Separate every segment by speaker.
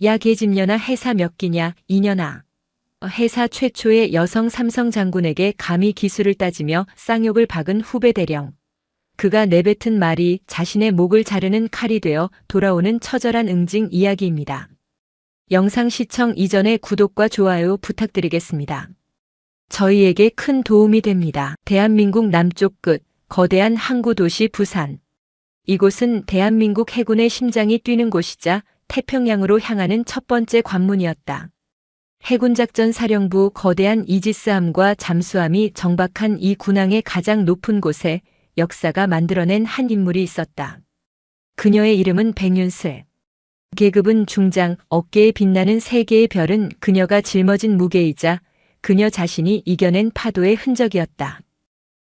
Speaker 1: 야 계집년아 해사 몇 기냐 이년아. 해사 최초의 여성 삼성 장군에게 감히 기술을 따지며 쌍욕을 박은 후배 대령. 그가 내뱉은 말이 자신의 목을 자르는 칼이 되어 돌아오는 처절한 응징 이야기입니다. 영상 시청 이전에 구독과 좋아요 부탁드리겠습니다. 저희에게 큰 도움이 됩니다. 대한민국 남쪽 끝, 거대한 항구 도시 부산. 이곳은 대한민국 해군의 심장이 뛰는 곳이자 태평양으로 향하는 첫 번째 관문이었다. 해군작전사령부 거대한 이지스함과 잠수함이 정박한 이 군항의 가장 높은 곳에 역사가 만들어낸 한 인물이 있었다. 그녀의 이름은 백윤슬. 계급은 중장, 어깨에 빛나는 세 개의 별은 그녀가 짊어진 무게이자 그녀 자신이 이겨낸 파도의 흔적이었다.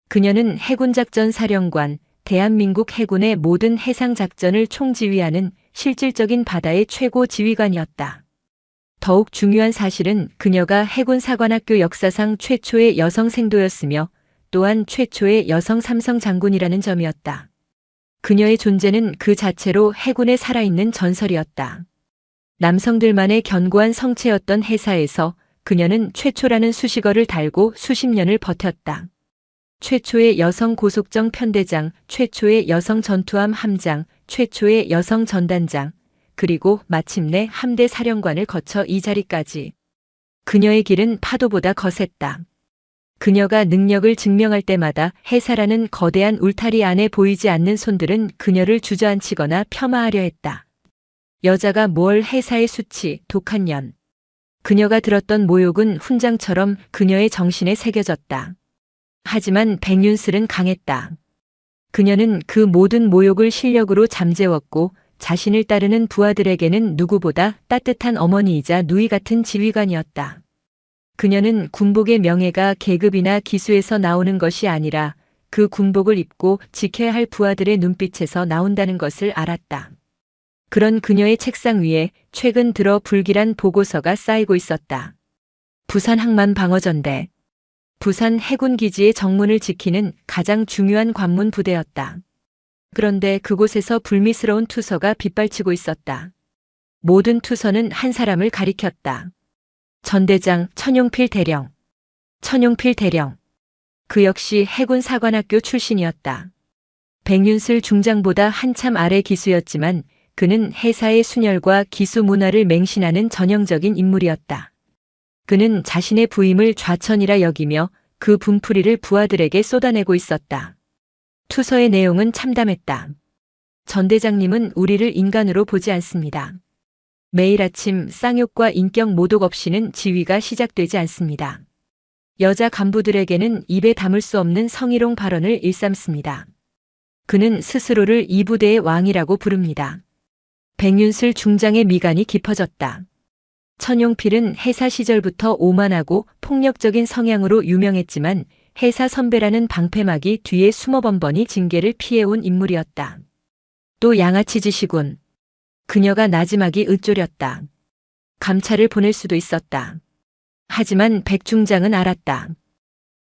Speaker 1: 그녀는 해군작전사령관, 대한민국 해군의 모든 해상작전을 총지휘하는 실질적인 바다의 최고 지휘관이었다. 더욱 중요한 사실은 그녀가 해군사관학교 역사상 최초의 여성 생도였으며 또한 최초의 여성 삼성 장군이라는 점이었다. 그녀의 존재는 그 자체로 해군에 살아있는 전설이었다. 남성들만의 견고한 성체였던 해사에서 그녀는 최초라는 수식어를 달고 수십 년을 버텼다. 최초의 여성 고속정 편대장, 최초의 여성 전투함 함장, 최초의 여성 전단장, 그리고 마침내 함대 사령관을 거쳐 이 자리까지. 그녀의 길은 파도보다 거셌다. 그녀가 능력을 증명할 때마다 해사라는 거대한 울타리 안에 보이지 않는 손들은 그녀를 주저앉히거나 폄하하려 했다. 여자가 뭘 해사의 수치, 독한 년. 그녀가 들었던 모욕은 훈장처럼 그녀의 정신에 새겨졌다. 하지만 백윤슬은 강했다. 그녀는 그 모든 모욕을 실력으로 잠재웠고 자신을 따르는 부하들에게는 누구보다 따뜻한 어머니이자 누이 같은 지휘관이었다. 그녀는 군복의 명예가 계급이나 기수에서 나오는 것이 아니라 그 군복을 입고 지켜야 할 부하들의 눈빛에서 나온다는 것을 알았다. 그런 그녀의 책상 위에 최근 들어 불길한 보고서가 쌓이고 있었다. 부산 항만 방어전대. 부산 해군기지의 정문을 지키는 가장 중요한 관문 부대였다. 그런데 그곳에서 불미스러운 투서가 빗발치고 있었다. 모든 투서는 한 사람을 가리켰다. 전대장 천용필 대령. 천용필 대령. 그 역시 해군사관학교 출신이었다. 백윤슬 중장보다 한참 아래 기수였지만 그는 해사의 순혈과 기수 문화를 맹신하는 전형적인 인물이었다. 그는 자신의 부임을 좌천이라 여기며 그 분풀이를 부하들에게 쏟아내고 있었다. 투서의 내용은 참담했다. 전대장님은 우리를 인간으로 보지 않습니다. 매일 아침 쌍욕과 인격 모독 없이는 지휘가 시작되지 않습니다. 여자 간부들에게는 입에 담을 수 없는 성희롱 발언을 일삼습니다. 그는 스스로를 이 부대의 왕이라고 부릅니다. 백윤슬 중장의 미간이 깊어졌다. 천용필은 해사 시절부터 오만하고 폭력적인 성향으로 유명했지만 해사 선배라는 방패막이 뒤에 숨어 번번이 징계를 피해온 인물이었다. 또 양아치 짓이군. 그녀가 나지막이 으쪼렸다. 감찰을 보낼 수도 있었다. 하지만 백 중장은 알았다.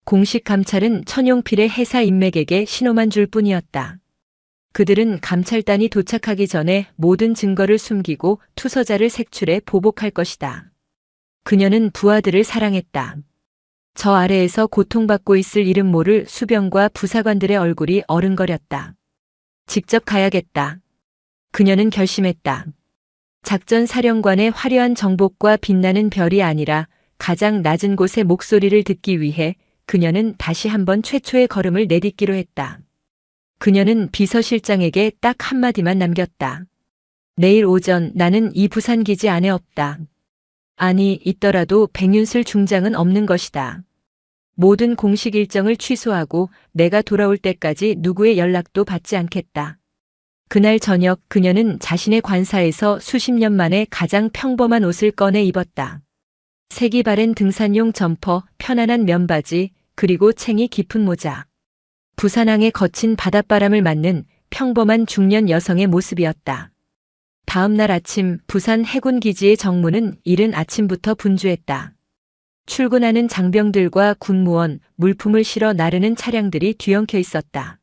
Speaker 1: 공식 감찰은 천용필의 해사 인맥에게 신호만 줄 뿐이었다. 그들은 감찰단이 도착하기 전에 모든 증거를 숨기고 투서자를 색출해 보복할 것이다. 그녀는 부하들을 사랑했다. 저 아래에서 고통받고 있을 이름 모를 수병과 부사관들의 얼굴이 어른거렸다. 직접 가야겠다. 그녀는 결심했다. 작전사령관의 화려한 정복과 빛나는 별이 아니라 가장 낮은 곳의 목소리를 듣기 위해 그녀는 다시 한번 최초의 걸음을 내딛기로 했다. 그녀는 비서실장에게 딱 한마디만 남겼다. 내일 오전 나는 이 부산기지 안에 없다. 아니, 있더라도 백윤슬 중장은 없는 것이다. 모든 공식 일정을 취소하고 내가 돌아올 때까지 누구의 연락도 받지 않겠다. 그날 저녁 그녀는 자신의 관사에서 수십 년 만에 가장 평범한 옷을 꺼내 입었다. 색이 바랜 등산용 점퍼, 편안한 면바지, 그리고 챙이 깊은 모자. 부산항의 거친 바닷바람을 맞는 평범한 중년 여성의 모습이었다. 다음 날 아침 부산 해군기지의 정문은 이른 아침부터 분주했다. 출근하는 장병들과 군무원, 물품을 실어 나르는 차량들이 뒤엉켜 있었다.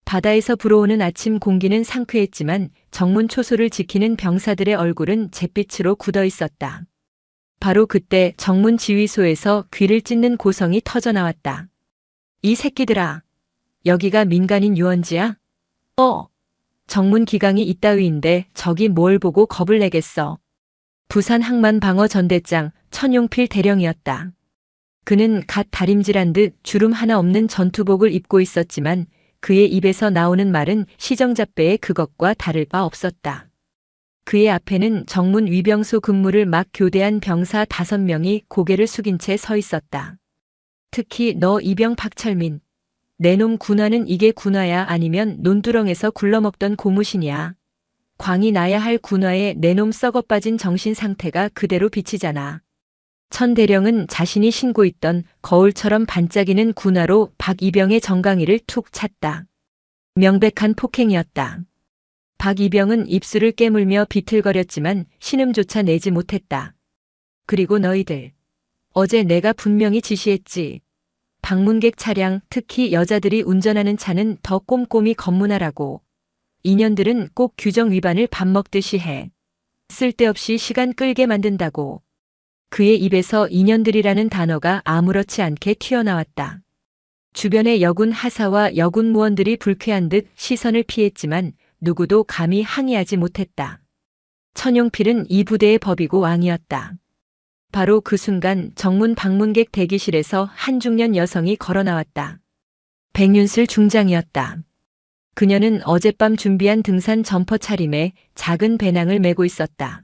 Speaker 1: 바다에서 불어오는 아침 공기는 상쾌했지만 정문 초소를 지키는 병사들의 얼굴은 잿빛으로 굳어 있었다. 바로 그때 정문 지휘소에서 귀를 찢는 고성이 터져 나왔다. 이 새끼들아. 여기가 민간인 유원지야? 정문 기강이 이따위인데 저기 뭘 보고 겁을 내겠어. 부산 항만방어전대장 천용필 대령이었다. 그는 갓 다림질한 듯 주름 하나 없는 전투복을 입고 있었지만 그의 입에서 나오는 말은 시정잡배의 그것과 다를 바 없었다. 그의 앞에는 정문 위병소 근무를 막 교대한 병사 5명이 고개를 숙인 채 서 있었다. 특히 너 이병 박철민. 내놈 군화는 이게 군화야 아니면 논두렁에서 굴러먹던 고무신이야. 광이 나야 할 군화에 내놈 썩어빠진 정신 상태가 그대로 비치잖아. 천 대령은 자신이 신고 있던 거울처럼 반짝이는 군화로 박이병의 정강이를 툭 찼다. 명백한 폭행이었다. 박이병은 입술을 깨물며 비틀거렸지만 신음조차 내지 못했다. 그리고 너희들. 어제 내가 분명히 지시했지. 방문객 차량, 특히 여자들이 운전하는 차는 더 꼼꼼히 검문하라고. 인연들은 꼭 규정 위반을 밥 먹듯이 해. 쓸데없이 시간 끌게 만든다고. 그의 입에서 인연들이라는 단어가 아무렇지 않게 튀어나왔다. 주변의 여군 하사와 여군 무원들이 불쾌한 듯 시선을 피했지만 누구도 감히 항의하지 못했다. 천용필은 이 부대의 법이고 왕이었다. 바로 그 순간 정문 방문객 대기실에서 한 중년 여성이 걸어 나왔다. 백윤슬 중장이었다. 그녀는 어젯밤 준비한 등산 점퍼 차림에 작은 배낭을 메고 있었다.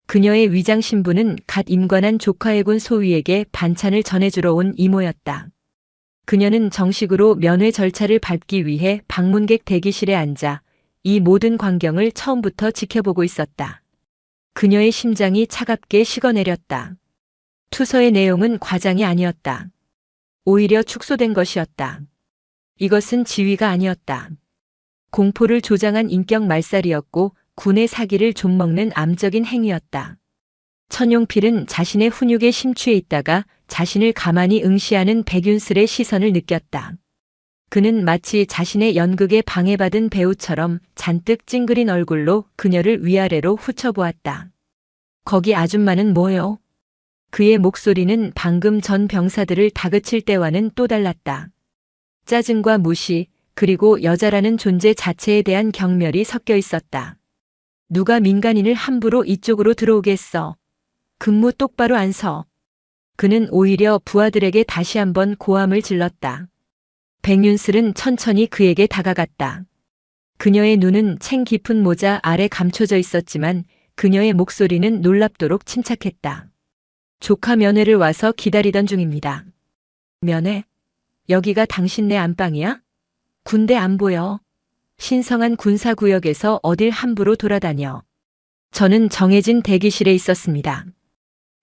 Speaker 1: 그녀의 위장 신부는 갓 임관한 조카해군 소위에게 반찬을 전해주러 온 이모였다. 그녀는 정식으로 면회 절차를 밟기 위해 방문객 대기실에 앉아 이 모든 광경을 처음부터 지켜보고 있었다. 그녀의 심장이 차갑게 식어내렸다. 투서의 내용은 과장이 아니었다. 오히려 축소된 것이었다. 이것은 지휘가 아니었다. 공포를 조장한 인격 말살이었고 군의 사기를 좀먹는 암적인 행위였다. 천용필은 자신의 훈육에 심취해 있다가 자신을 가만히 응시하는 백윤슬의 시선을 느꼈다. 그는 마치 자신의 연극에 방해받은 배우처럼 잔뜩 찡그린 얼굴로 그녀를 위아래로 훑어보았다. 거기 아줌마는 뭐요? 그의 목소리는 방금 전 병사들을 다그칠 때와는 또 달랐다. 짜증과 무시, 그리고 여자라는 존재 자체에 대한 경멸이 섞여 있었다. 누가 민간인을 함부로 이쪽으로 들어오겠어. 근무 똑바로 안 서. 그는 오히려 부하들에게 다시 한번 고함을 질렀다. 백윤슬은 천천히 그에게 다가갔다. 그녀의 눈은 챙 깊은 모자 아래 감춰져 있었지만 그녀의 목소리는 놀랍도록 침착했다. 조카 면회를 와서 기다리던 중입니다. 면회? 여기가 당신네 안방이야? 군대 안 보여. 신성한 군사구역에서 어딜 함부로 돌아다녀. 저는 정해진 대기실에 있었습니다.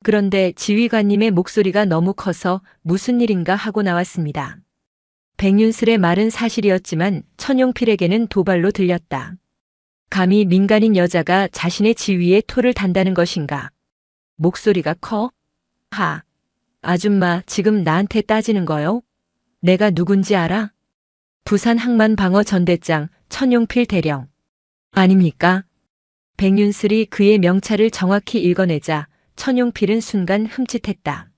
Speaker 1: 그런데 지휘관님의 목소리가 너무 커서 무슨 일인가 하고 나왔습니다. 백윤슬의 말은 사실이었지만 천용필에게는 도발로 들렸다. 감히 민간인 여자가 자신의 지위에 토를 단다는 것인가. 목소리가 커? 아줌마 지금 나한테 따지는 거요? 내가 누군지 알아? 부산 항만방어전대장 천용필 대령. 아닙니까? 백윤슬이 그의 명찰을 정확히 읽어내자 천용필은 순간 흠칫했다.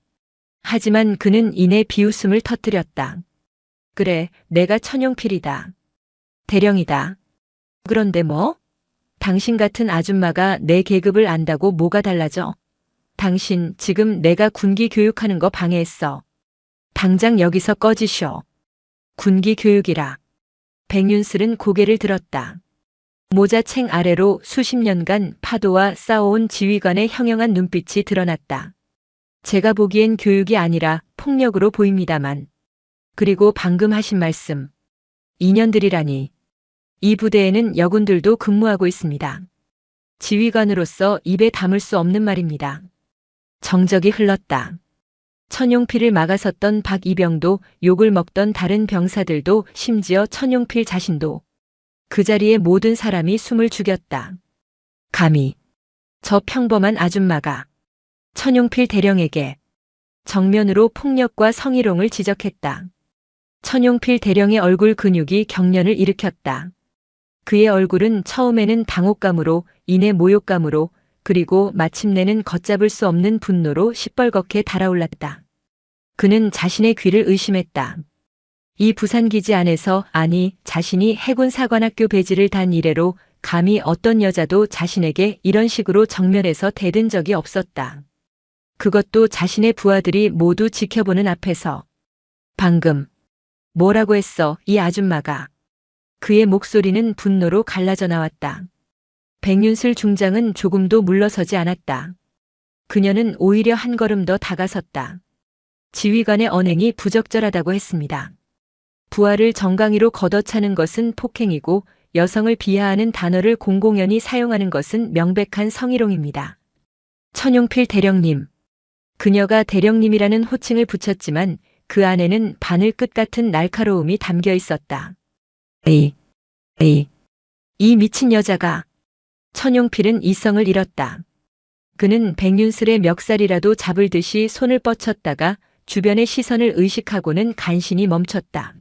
Speaker 1: 하지만 그는 이내 비웃음을 터뜨렸다. 그래, 내가 천용필이다. 대령이다. 그런데 뭐? 당신 같은 아줌마가 내 계급을 안다고 뭐가 달라져? 당신 지금 내가 군기 교육하는 거 방해했어. 당장 여기서 꺼지쇼. 군기 교육이라. 백윤슬은 고개를 들었다. 모자챙 아래로 수십 년간 파도와 싸워온 지휘관의 형형한 눈빛이 드러났다. 제가 보기엔 교육이 아니라 폭력으로 보입니다만. 그리고 방금 하신 말씀. 인연들이라니. 이 부대에는 여군들도 근무하고 있습니다. 지휘관으로서 입에 담을 수 없는 말입니다. 정적이 흘렀다. 천용필을 막아섰던 박이병도 욕을 먹던 다른 병사들도 심지어 천용필 자신도 그 자리에 모든 사람이 숨을 죽였다. 감히 저 평범한 아줌마가 천용필 대령에게 정면으로 폭력과 성희롱을 지적했다. 천용필 대령의 얼굴 근육이 경련을 일으켰다. 그의 얼굴은 처음에는 당혹감으로, 이내 모욕감으로, 그리고 마침내는 걷잡을 수 없는 분노로 시뻘겋게 달아올랐다. 그는 자신의 귀를 의심했다. 이 부산기지 안에서, 아니 자신이 해군 사관학교 배지를 단 이래로 감히 어떤 여자도 자신에게 이런 식으로 정면에서 대든 적이 없었다. 그것도 자신의 부하들이 모두 지켜보는 앞에서. 방금 뭐라고 했어, 이 아줌마가. 그의 목소리는 분노로 갈라져 나왔다. 백윤슬 중장은 조금도 물러서지 않았다. 그녀는 오히려 한 걸음 더 다가섰다. 지휘관의 언행이 부적절하다고 했습니다. 부하를 정강이로 걷어차는 것은 폭행이고 여성을 비하하는 단어를 공공연히 사용하는 것은 명백한 성희롱입니다. 천용필 대령님. 그녀가 대령님이라는 호칭을 붙였지만 그 안에는 바늘 끝 같은 날카로움이 담겨 있었다. 이 미친 여자가. 천용필은 이성을 잃었다. 그는 백윤슬의 멱살이라도 잡을 듯이 손을 뻗쳤다가 주변의 시선을 의식하고는 간신히 멈췄다.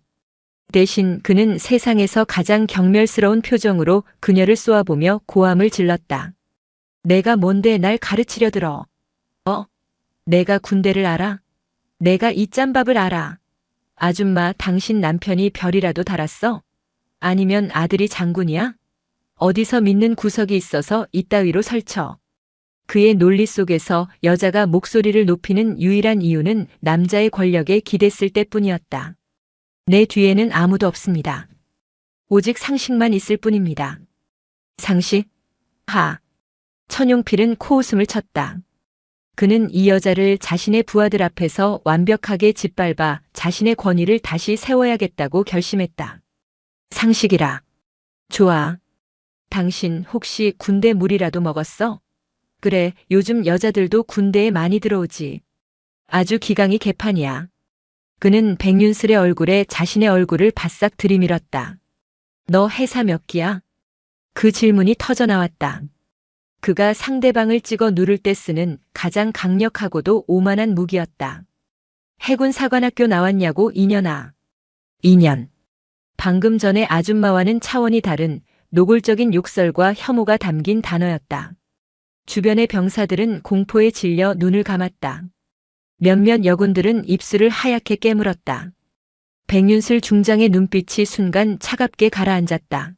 Speaker 1: 대신 그는 세상에서 가장 경멸스러운 표정으로 그녀를 쏘아보며 고함을 질렀다. 내가 뭔데 날 가르치려 들어. 내가 군대를 알아? 내가 이 짬밥을 알아. 아줌마, 당신 남편이 별이라도 달았어? 아니면 아들이 장군이야? 어디서 믿는 구석이 있어서 이따위로 설쳐. 그의 논리 속에서 여자가 목소리를 높이는 유일한 이유는 남자의 권력에 기댔을 때뿐이었다. 내 뒤에는 아무도 없습니다. 오직 상식만 있을 뿐입니다. 상식? 천용필은 코웃음을 쳤다. 그는 이 여자를 자신의 부하들 앞에서 완벽하게 짓밟아 자신의 권위를 다시 세워야겠다고 결심했다. 상식이라. 좋아. 당신 혹시 군대 물이라도 먹었어? 그래, 요즘 여자들도 군대에 많이 들어오지. 아주 기강이 개판이야. 그는 백윤슬의 얼굴에 자신의 얼굴을 바싹 들이밀었다. 너 해사 몇 기야? 그 질문이 터져나왔다. 그가 상대방을 찍어 누를 때 쓰는 가장 강력하고도 오만한 무기였다. 해군 사관학교 나왔냐고, 이년아. 2년. 방금 전에 아줌마와는 차원이 다른 노골적인 욕설과 혐오가 담긴 단어였다. 주변의 병사들은 공포에 질려 눈을 감았다. 몇몇 여군들은 입술을 하얗게 깨물었다. 백윤슬 중장의 눈빛이 순간 차갑게 가라앉았다.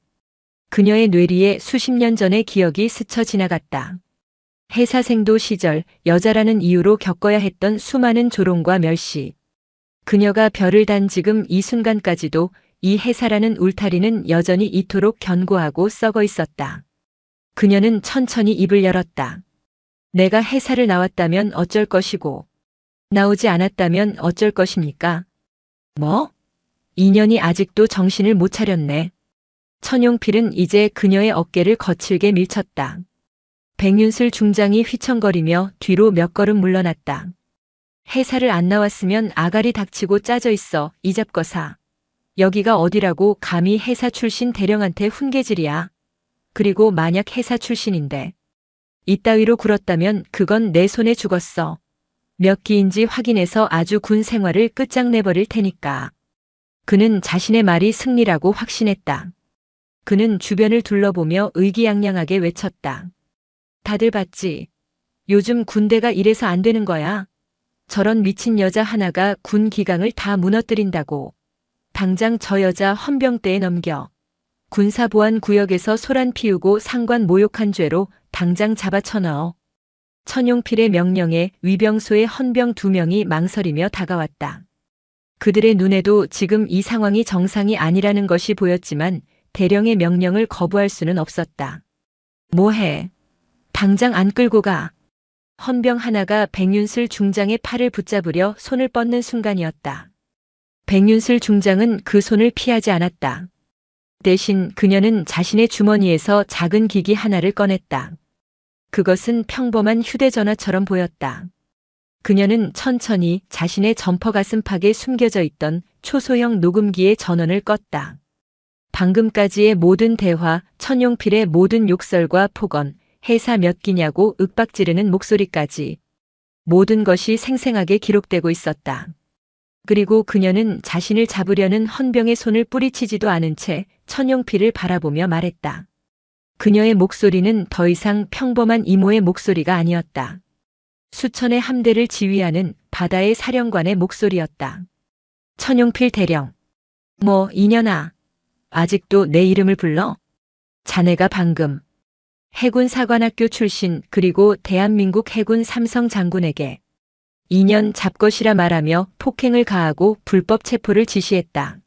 Speaker 1: 그녀의 뇌리에 수십 년 전의 기억이 스쳐 지나갔다. 해사생도 시절 여자라는 이유로 겪어야 했던 수많은 조롱과 멸시. 그녀가 별을 단 지금 이 순간까지도 이 해사라는 울타리는 여전히 이토록 견고하고 썩어 있었다. 그녀는 천천히 입을 열었다. 내가 해사를 나왔다면 어쩔 것이고 나오지 않았다면 어쩔 것입니까? 뭐? 인연이 아직도 정신을 못 차렸네. 천용필은 이제 그녀의 어깨를 거칠게 밀쳤다. 백윤슬 중장이 휘청거리며 뒤로 몇 걸음 물러났다. 해사를 안 나왔으면 아가리 닥치고 짜져 있어, 이 잡거사. 여기가 어디라고 감히 해사 출신 대령한테 훈계질이야. 그리고 만약 해사 출신인데 이따위로 굴었다면 그건 내 손에 죽었어. 몇 기인지 확인해서 아주 군 생활을 끝장내버릴 테니까. 그는 자신의 말이 승리라고 확신했다. 그는 주변을 둘러보며 의기양양하게 외쳤다. 다들 봤지? 요즘 군대가 이래서 안 되는 거야. 저런 미친 여자 하나가 군 기강을 다 무너뜨린다고. 당장 저 여자 헌병대에 넘겨. 군사보안구역에서 소란 피우고 상관 모욕한 죄로 당장 잡아쳐넣어. 천용필의 명령에 위병소의 헌병 2명이 망설이며 다가왔다. 그들의 눈에도 지금 이 상황이 정상이 아니라는 것이 보였지만 대령의 명령을 거부할 수는 없었다. 뭐해? 당장 안 끌고 가. 헌병 하나가 백윤슬 중장의 팔을 붙잡으려 손을 뻗는 순간이었다. 백윤슬 중장은 그 손을 피하지 않았다. 대신 그녀는 자신의 주머니에서 작은 기기 하나를 꺼냈다. 그것은 평범한 휴대전화처럼 보였다. 그녀는 천천히 자신의 점퍼 가슴팍에 숨겨져 있던 초소형 녹음기의 전원을 껐다. 방금까지의 모든 대화, 천용필의 모든 욕설과 폭언, 해사 몇 기냐고 윽박지르는 목소리까지 모든 것이 생생하게 기록되고 있었다. 그리고 그녀는 자신을 잡으려는 헌병의 손을 뿌리치지도 않은 채 천용필을 바라보며 말했다. 그녀의 목소리는 더 이상 평범한 이모의 목소리가 아니었다. 수천의 함대를 지휘하는 바다의 사령관의 목소리였다. 천용필 대령. 뭐, 이년아. 아직도 내 이름을 불러? 자네가 방금 해군 사관학교 출신 그리고 대한민국 해군 삼성 장군에게 2년 잡것이라 말하며 폭행을 가하고 불법 체포를 지시했다.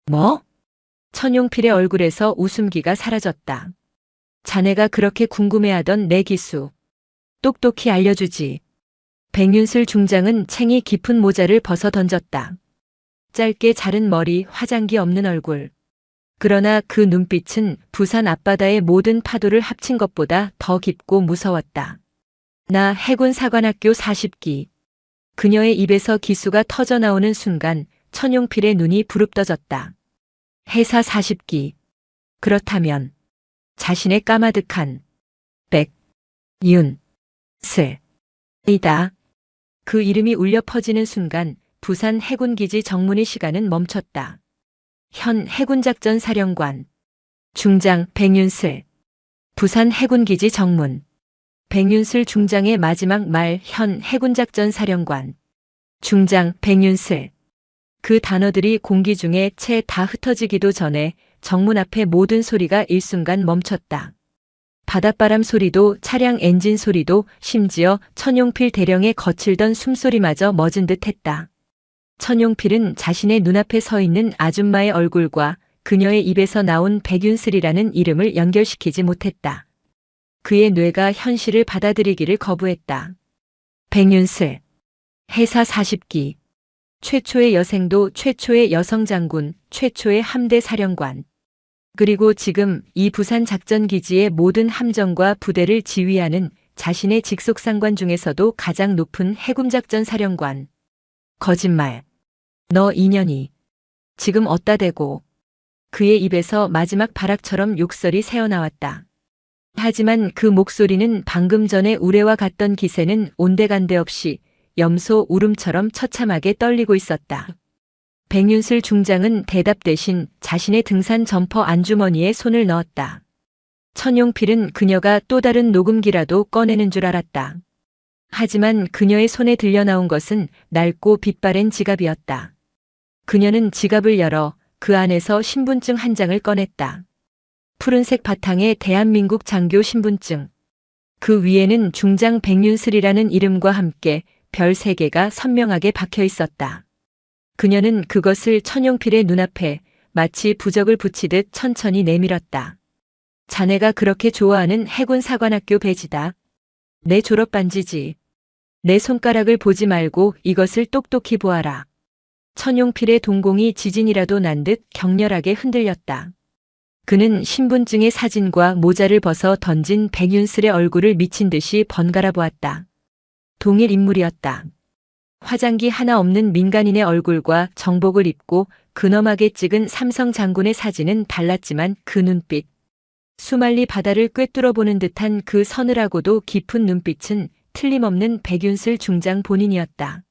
Speaker 1: 뭐? 천용필의 얼굴에서 웃음기가 사라졌다. 자네가 그렇게 궁금해하던 내 기수. 똑똑히 알려주지. 백윤슬 중장은 챙이 깊은 모자를 벗어 던졌다. 짧게 자른 머리, 화장기 없는 얼굴. 그러나 그 눈빛은 부산 앞바다의 모든 파도를 합친 것보다 더 깊고 무서웠다. 나 해군 사관학교 40기. 그녀의 입에서 기수가 터져 나오는 순간 천용필의 눈이 부릅떠졌다. 해사 40기. 그렇다면 자신의 까마득한 백윤슬이다. 그 이름이 울려 퍼지는 순간 부산 해군기지 정문의 시간은 멈췄다. 현 해군작전 사령관 중장 백윤슬. 부산 해군기지 정문. 백윤슬 중장의 마지막 말. 현 해군작전 사령관 중장 백윤슬. 그 단어들이 공기 중에 채 다 흩어지기도 전에 정문 앞의 모든 소리가 일순간 멈췄다. 바닷바람 소리도 차량 엔진 소리도 심지어 천용필 대령의 거칠던 숨소리마저 멎은 듯 했다. 천용필은 자신의 눈앞에 서 있는 아줌마의 얼굴과 그녀의 입에서 나온 백윤슬이라는 이름을 연결시키지 못했다. 그의 뇌가 현실을 받아들이기를 거부했다. 백윤슬. 해사 40기. 최초의 여생도, 최초의 여성 장군, 최초의 함대 사령관. 그리고 지금 이 부산 작전기지의 모든 함정과 부대를 지휘하는 자신의 직속 상관 중에서도 가장 높은 해군작전 사령관. 거짓말. 너 인연이 지금 어디다 대고. 그의 입에서 마지막 발악처럼 욕설이 새어나왔다. 하지만 그 목소리는 방금 전에 우레와 같던 기세는 온데간데 없이 염소 울음처럼 처참하게 떨리고 있었다. 백윤슬 중장은 대답 대신 자신의 등산 점퍼 안주머니에 손을 넣었다. 천용필은 그녀가 또 다른 녹음기라도 꺼내는 줄 알았다. 하지만 그녀의 손에 들려나온 것은 낡고 빛바랜 지갑이었다. 그녀는 지갑을 열어 그 안에서 신분증 한 장을 꺼냈다. 푸른색 바탕에 대한민국 장교 신분증. 그 위에는 중장 백윤슬이라는 이름과 함께 별 3개가 선명하게 박혀 있었다. 그녀는 그것을 천용필의 눈앞에 마치 부적을 붙이듯 천천히 내밀었다. 자네가 그렇게 좋아하는 해군 사관학교 배지다. 내 졸업 반지지. 내 손가락을 보지 말고 이것을 똑똑히 보아라. 천용필의 동공이 지진이라도 난 듯 격렬하게 흔들렸다. 그는 신분증의 사진과 모자를 벗어 던진 백윤슬의 얼굴을 미친 듯이 번갈아 보았다. 동일 인물이었다. 화장기 하나 없는 민간인의 얼굴과 정복을 입고 근엄하게 찍은 삼성 장군의 사진은 달랐지만 그 눈빛, 수말리 바다를 꿰뚫어 보는 듯한 그 서늘하고도 깊은 눈빛은 틀림없는 백윤슬 중장 본인이었다.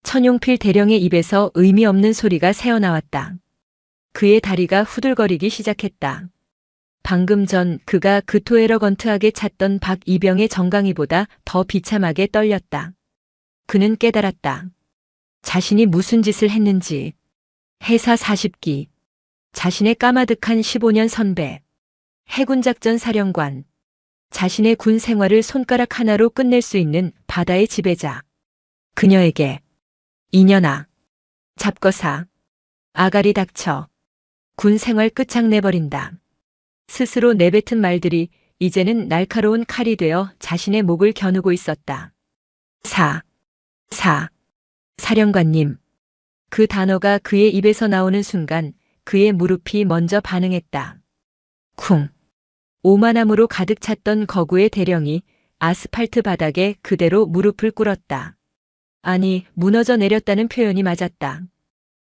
Speaker 1: 천용필 대령의 입에서 의미 없는 소리가 새어나왔다. 그의 다리가 후들거리기 시작했다. 방금 전 그가 그토에러건트하게 찾던 박이병의 정강이보다 더 비참하게 떨렸다. 그는 깨달았다. 자신이 무슨 짓을 했는지. 해사 40기. 자신의 까마득한 15년 선배. 해군작전 사령관. 자신의 군 생활을 손가락 하나로 끝낼 수 있는 바다의 지배자. 그녀에게. 이년아. 잡거사. 아가리 닥쳐. 군 생활 끝장내버린다. 스스로 내뱉은 말들이 이제는 날카로운 칼이 되어 자신의 목을 겨누고 있었다. 사령관님. 그 단어가 그의 입에서 나오는 순간 그의 무릎이 먼저 반응했다. 쿵. 오만함으로 가득 찼던 거구의 대령이 아스팔트 바닥에 그대로 무릎을 꿇었다. 아니, 무너져 내렸다는 표현이 맞았다.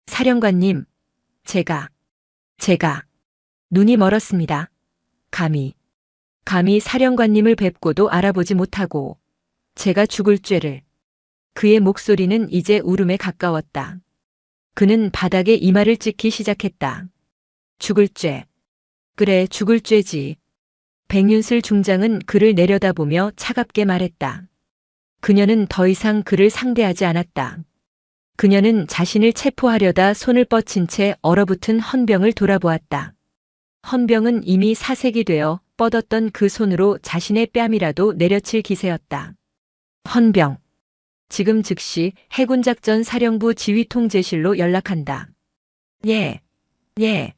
Speaker 1: 사령관님, 제가 눈이 멀었습니다. 감히 사령관님을 뵙고도 알아보지 못하고 제가 죽을 죄를 그의 목소리는 이제 울음에 가까웠다. 그는 바닥에 이마를 찍기 시작했다. 죽을 죄. 그래, 죽을 죄지. 백윤슬 중장은 그를 내려다보며 차갑게 말했다. 그녀는 더 이상 그를 상대하지 않았다. 그녀는 자신을 체포하려다 손을 뻗친 채 얼어붙은 헌병을 돌아보았다. 헌병은 이미 사색이 되어 뻗었던 그 손으로 자신의 뺨이라도 내려칠 기세였다. 헌병. 지금 즉시 해군작전 사령부 지휘통제실로 연락한다. 예.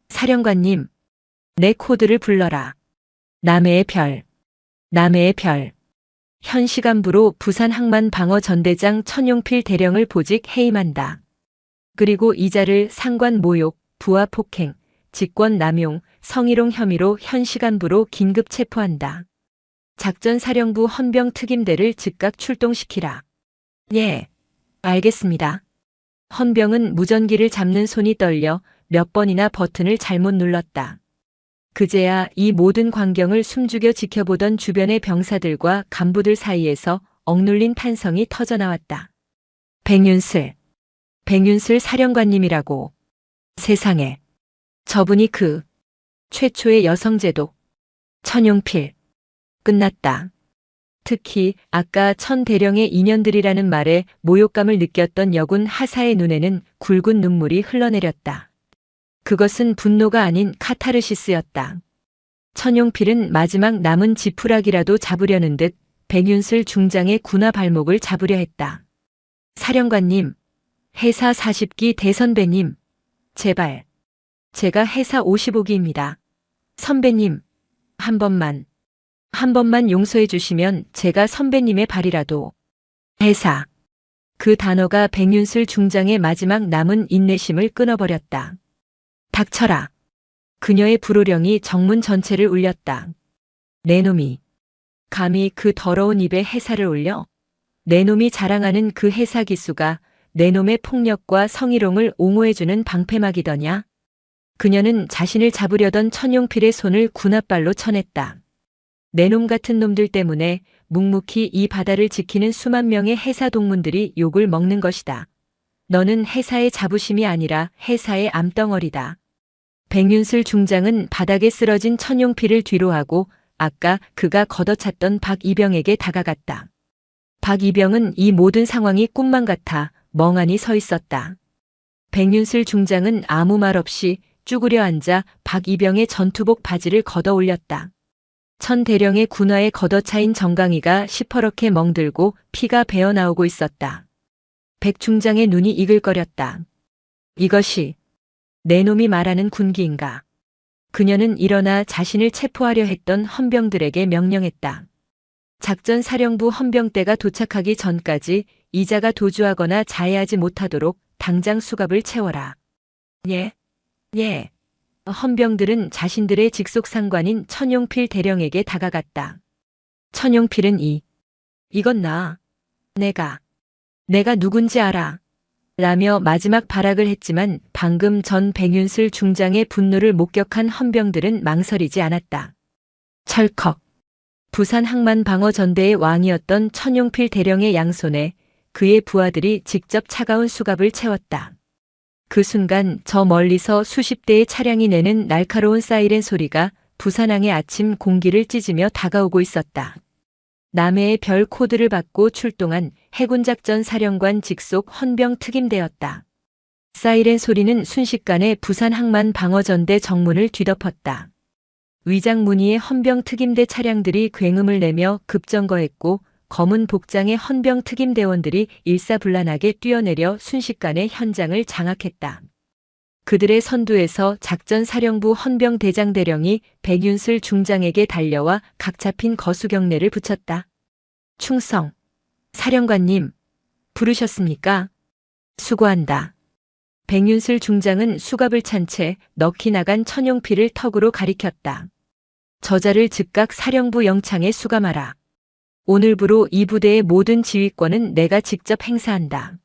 Speaker 1: 사령관님. 내 코드를 불러라. 남해의 별. 남해의 별. 현 시간부로 부산 항만 방어 전대장 천용필 대령을 보직 해임한다. 그리고 이자를 상관 모욕, 부하 폭행, 직권 남용, 성희롱 혐의로 현 시간부로 긴급 체포한다. 작전사령부 헌병 특임대를 즉각 출동시키라. 예, 알겠습니다. 헌병은 무전기를 잡는 손이 떨려 몇 번이나 버튼을 잘못 눌렀다. 그제야 이 모든 광경을 숨죽여 지켜보던 주변의 병사들과 간부들 사이에서 억눌린 탄성이 터져나왔다. 백윤슬 사령관님이라고. 세상에. 저분이 그 최초의 여성제독 천용필. 끝났다. 특히 아까 천대령의 인연들이라는 말에 모욕감을 느꼈던 여군 하사의 눈에는 굵은 눈물이 흘러내렸다. 그것은 분노가 아닌 카타르시스였다. 천용필은 마지막 남은 지푸라기라도 잡으려는 듯 백윤슬 중장의 군화 발목을 잡으려 했다. 사령관님, 해사 40기 대선배님, 제발. 제가 해사 55기입니다. 선배님, 한 번만 용서해 주시면 제가 선배님의 발이라도. 해사. 그 단어가 백윤슬 중장의 마지막 남은 인내심을 끊어버렸다. 닥쳐라. 그녀의 불호령이 정문 전체를 울렸다. 내 놈이. 감히 그 더러운 입에 해사를 올려? 내 놈이 자랑하는 그 해사 기수가 내 놈의 폭력과 성희롱을 옹호해주는 방패막이더냐? 그녀는 자신을 잡으려던 천용필의 손을 군홧발로 쳐냈다. 내 놈 같은 놈들 때문에 묵묵히 이 바다를 지키는 수만 명의 해사 동문들이 욕을 먹는 것이다. 너는 해사의 자부심이 아니라 해사의 암덩어리다. 백윤슬 중장은 바닥에 쓰러진 천용필을 뒤로하고 아까 그가 걷어찼던 박이병에게 다가갔다. 박이병은 이 모든 상황이 꿈만 같아 멍하니 서 있었다. 백윤슬 중장은 아무 말 없이 쭈그려 앉아 박이병의 전투복 바지를 걷어 올렸다. 천대령의 군화에 걷어차인 정강이가 시퍼렇게 멍들고 피가 배어나오고 있었다. 백 중장의 눈이 이글거렸다. 이것이 내 놈이 말하는 군기인가? 그녀는 일어나 자신을 체포하려 했던 헌병들에게 명령했다. 작전사령부 헌병대가 도착하기 전까지 이자가 도주하거나 자해하지 못하도록 당장 수갑을 채워라. 예. 헌병들은 자신들의 직속 상관인 천용필 대령에게 다가갔다. 천용필은 이건 내가 누군지 알아. 라며 마지막 발악을 했지만 방금 전 백윤슬 중장의 분노를 목격한 헌병들은 망설이지 않았다. 철컥. 부산 항만 방어 전대의 왕이었던 천용필 대령의 양손에 그의 부하들이 직접 차가운 수갑을 채웠다. 그 순간 저 멀리서 수십 대의 차량이 내는 날카로운 사이렌 소리가 부산항의 아침 공기를 찢으며 다가오고 있었다. 남해의 별 코드를 받고 출동한 해군작전 사령관 직속 헌병 특임대였다. 사이렌 소리는 순식간에 부산 항만 방어전대 정문을 뒤덮었다. 위장 무늬의 헌병 특임대 차량들이 굉음을 내며 급정거했고 검은 복장의 헌병 특임대원들이 일사불란하게 뛰어내려 순식간에 현장을 장악했다. 그들의 선두에서 작전사령부 헌병 대장대령이 백윤슬 중장에게 달려와 각 잡힌 거수경례를 붙였다. 충성. 사령관님. 부르셨습니까? 수고한다. 백윤슬 중장은 수갑을 찬 채 넋이 나간 천용필을 턱으로 가리켰다. 저자를 즉각 사령부 영창에 수감하라. 오늘부로 이 부대의 모든 지휘권은 내가 직접 행사한다.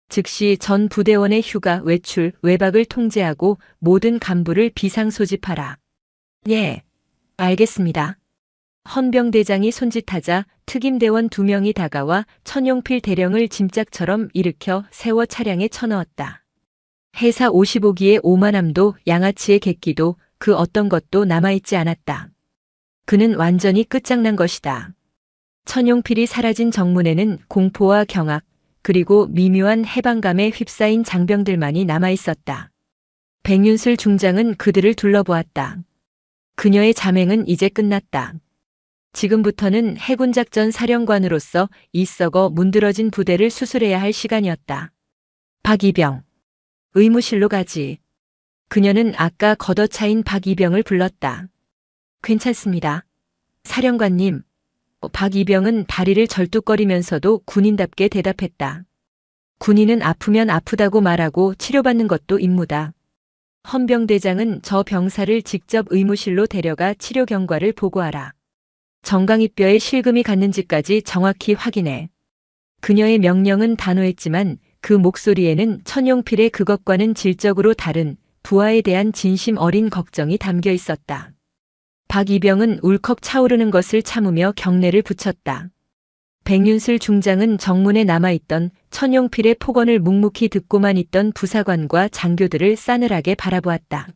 Speaker 1: 즉시 전 부대원의 휴가, 외출, 외박을 통제하고 모든 간부를 비상 소집하라. 예, 알겠습니다. 헌병대장이 손짓하자 특임대원 2명이 다가와 천용필 대령을 짐짝처럼 일으켜 세워 차량에 쳐넣었다. 해사 55기의 오만함도 양아치의 객기도 그 어떤 것도 남아있지 않았다. 그는 완전히 끝장난 것이다. 천용필이 사라진 정문에는 공포와 경악, 그리고 미묘한 해방감에 휩싸인 장병들만이 남아있었다. 백윤슬 중장은 그들을 둘러보았다. 그녀의 자맹은 이제 끝났다. 지금부터는 해군작전 사령관으로서 이 썩어 문드러진 부대를 수술해야 할 시간이었다. 박이병. 의무실로 가지. 그녀는 아까 걷어차인 박이병을 불렀다. 괜찮습니다. 사령관님. 박이병은 다리를 절뚝거리면서도 군인답게 대답했다. 군인은 아프면 아프다고 말하고 치료받는 것도 임무다. 헌병대장은 저 병사를 직접 의무실로 데려가 치료 경과를 보고하라. 정강이뼈에 실금이 갔는지까지 정확히 확인해. 그녀의 명령은 단호했지만 그 목소리에는 천용필의 그것과는 질적으로 다른 부하에 대한 진심 어린 걱정이 담겨 있었다. 박이병은 울컥 차오르는 것을 참으며 경례를 붙였다. 백윤슬 중장은 정문에 남아있던 천용필의 폭언을 묵묵히 듣고만 있던 부사관과 장교들을 싸늘하게 바라보았다.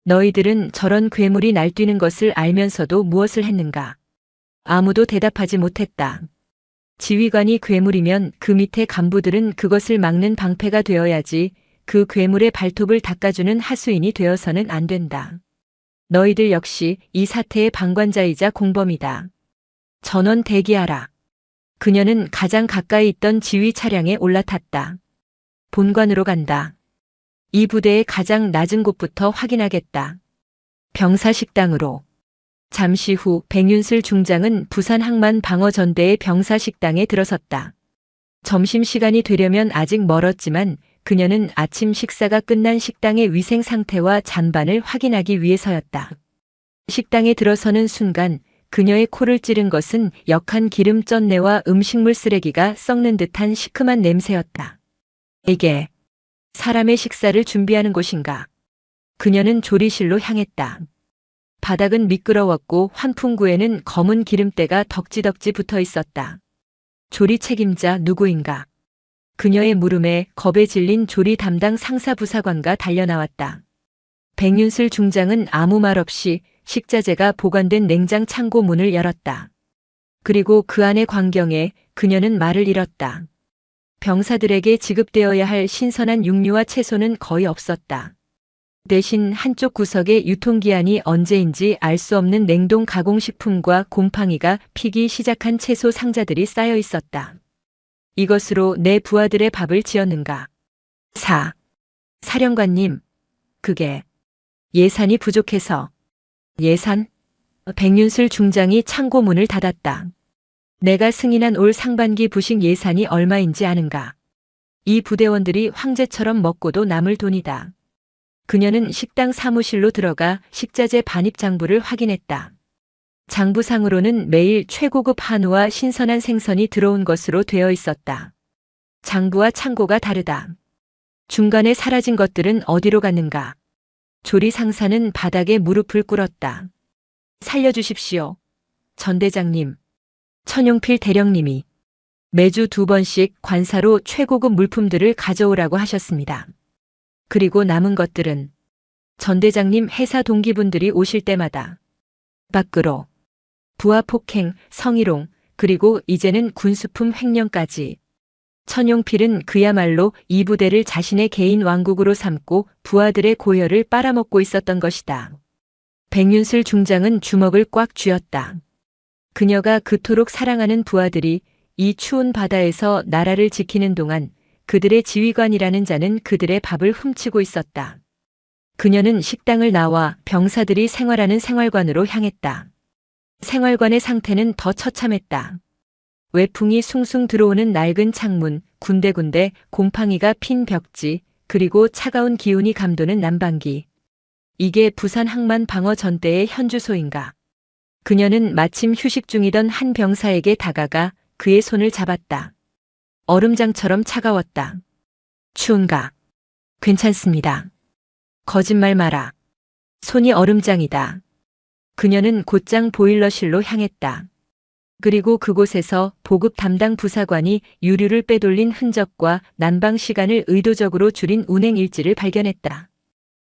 Speaker 1: 너희들은 저런 괴물이 날뛰는 것을 알면서도 무엇을 했는가? 아무도 대답하지 못했다. 지휘관이 괴물이면 그 밑에 간부들은 그것을 막는 방패가 되어야지 그 괴물의 발톱을 닦아주는 하수인이 되어서는 안 된다. 너희들 역시 이 사태의 방관자이자 공범이다. 전원 대기하라. 그녀는 가장 가까이 있던 지휘 차량에 올라탔다. 본관으로 간다. 이 부대의 가장 낮은 곳부터 확인하겠다. 병사식당으로. 잠시 후 백윤슬 중장은 부산 항만 방어전대의 병사식당에 들어섰다. 점심시간이 되려면 아직 멀었지만 그녀는 아침 식사가 끝난 식당의 위생 상태와 잔반을 확인하기 위해서였다. 식당에 들어서는 순간 그녀의 코를 찌른 것은 역한 기름 쩐내와 음식물 쓰레기가 썩는 듯한 시큼한 냄새였다. 이게 사람의 식사를 준비하는 곳인가? 그녀는 조리실로 향했다. 바닥은 미끄러웠고 환풍구에는 검은 기름때가 덕지덕지 붙어 있었다. 조리 책임자 누구인가? 그녀의 물음에 겁에 질린 조리 담당 상사부사관과 달려나왔다. 백윤슬 중장은 아무 말 없이 식자재가 보관된 냉장 창고 문을 열었다. 그리고 그 안의 광경에 그녀는 말을 잃었다. 병사들에게 지급되어야 할 신선한 육류와 채소는 거의 없었다. 대신 한쪽 구석에 유통기한이 언제인지 알 수 없는 냉동 가공식품과 곰팡이가 피기 시작한 채소 상자들이 쌓여 있었다. 이것으로 내 부하들의 밥을 지었는가? 사령관님, 그게 예산이 부족해서. 예산? 백윤슬 중장이 창고 문을 닫았다. 내가 승인한 올 상반기 부식 예산이 얼마인지 아는가? 이 부대원들이 황제처럼 먹고도 남을 돈이다. 그녀는 식당 사무실로 들어가 식자재 반입 장부를 확인했다. 장부상으로는 매일 최고급 한우와 신선한 생선이 들어온 것으로 되어 있었다. 장부와 창고가 다르다. 중간에 사라진 것들은 어디로 갔는가? 조리 상사는 바닥에 무릎을 꿇었다. 살려주십시오. 전 대장님. 천용필 대령님이 매주 2번씩 관사로 최고급 물품들을 가져오라고 하셨습니다. 그리고 남은 것들은 전 대장님 회사 동기분들이 오실 때마다 밖으로. 부하 폭행, 성희롱, 그리고 이제는 군수품 횡령까지. 천용필은 그야말로 이 부대를 자신의 개인 왕국으로 삼고 부하들의 고열을 빨아먹고 있었던 것이다. 백윤슬 중장은 주먹을 꽉 쥐었다. 그녀가 그토록 사랑하는 부하들이 이 추운 바다에서 나라를 지키는 동안 그들의 지휘관이라는 자는 그들의 밥을 훔치고 있었다. 그녀는 식당을 나와 병사들이 생활하는 생활관으로 향했다. 생활관의 상태는 더 처참했다. 외풍이 숭숭 들어오는 낡은 창문, 군데군데 곰팡이가 핀 벽지, 그리고 차가운 기운이 감도는 난방기. 이게 부산 항만 방어 전대의 현주소인가? 그녀는 마침 휴식 중이던 한 병사에게 다가가 그의 손을 잡았다. 얼음장처럼 차가웠다. 추운가? 괜찮습니다. 거짓말 마라. 손이 얼음장이다. 그녀는 곧장 보일러실로 향했다. 그리고 그곳에서 보급 담당 부사관이 유류를 빼돌린 흔적과 난방 시간을 의도적으로 줄인 운행 일지를 발견했다.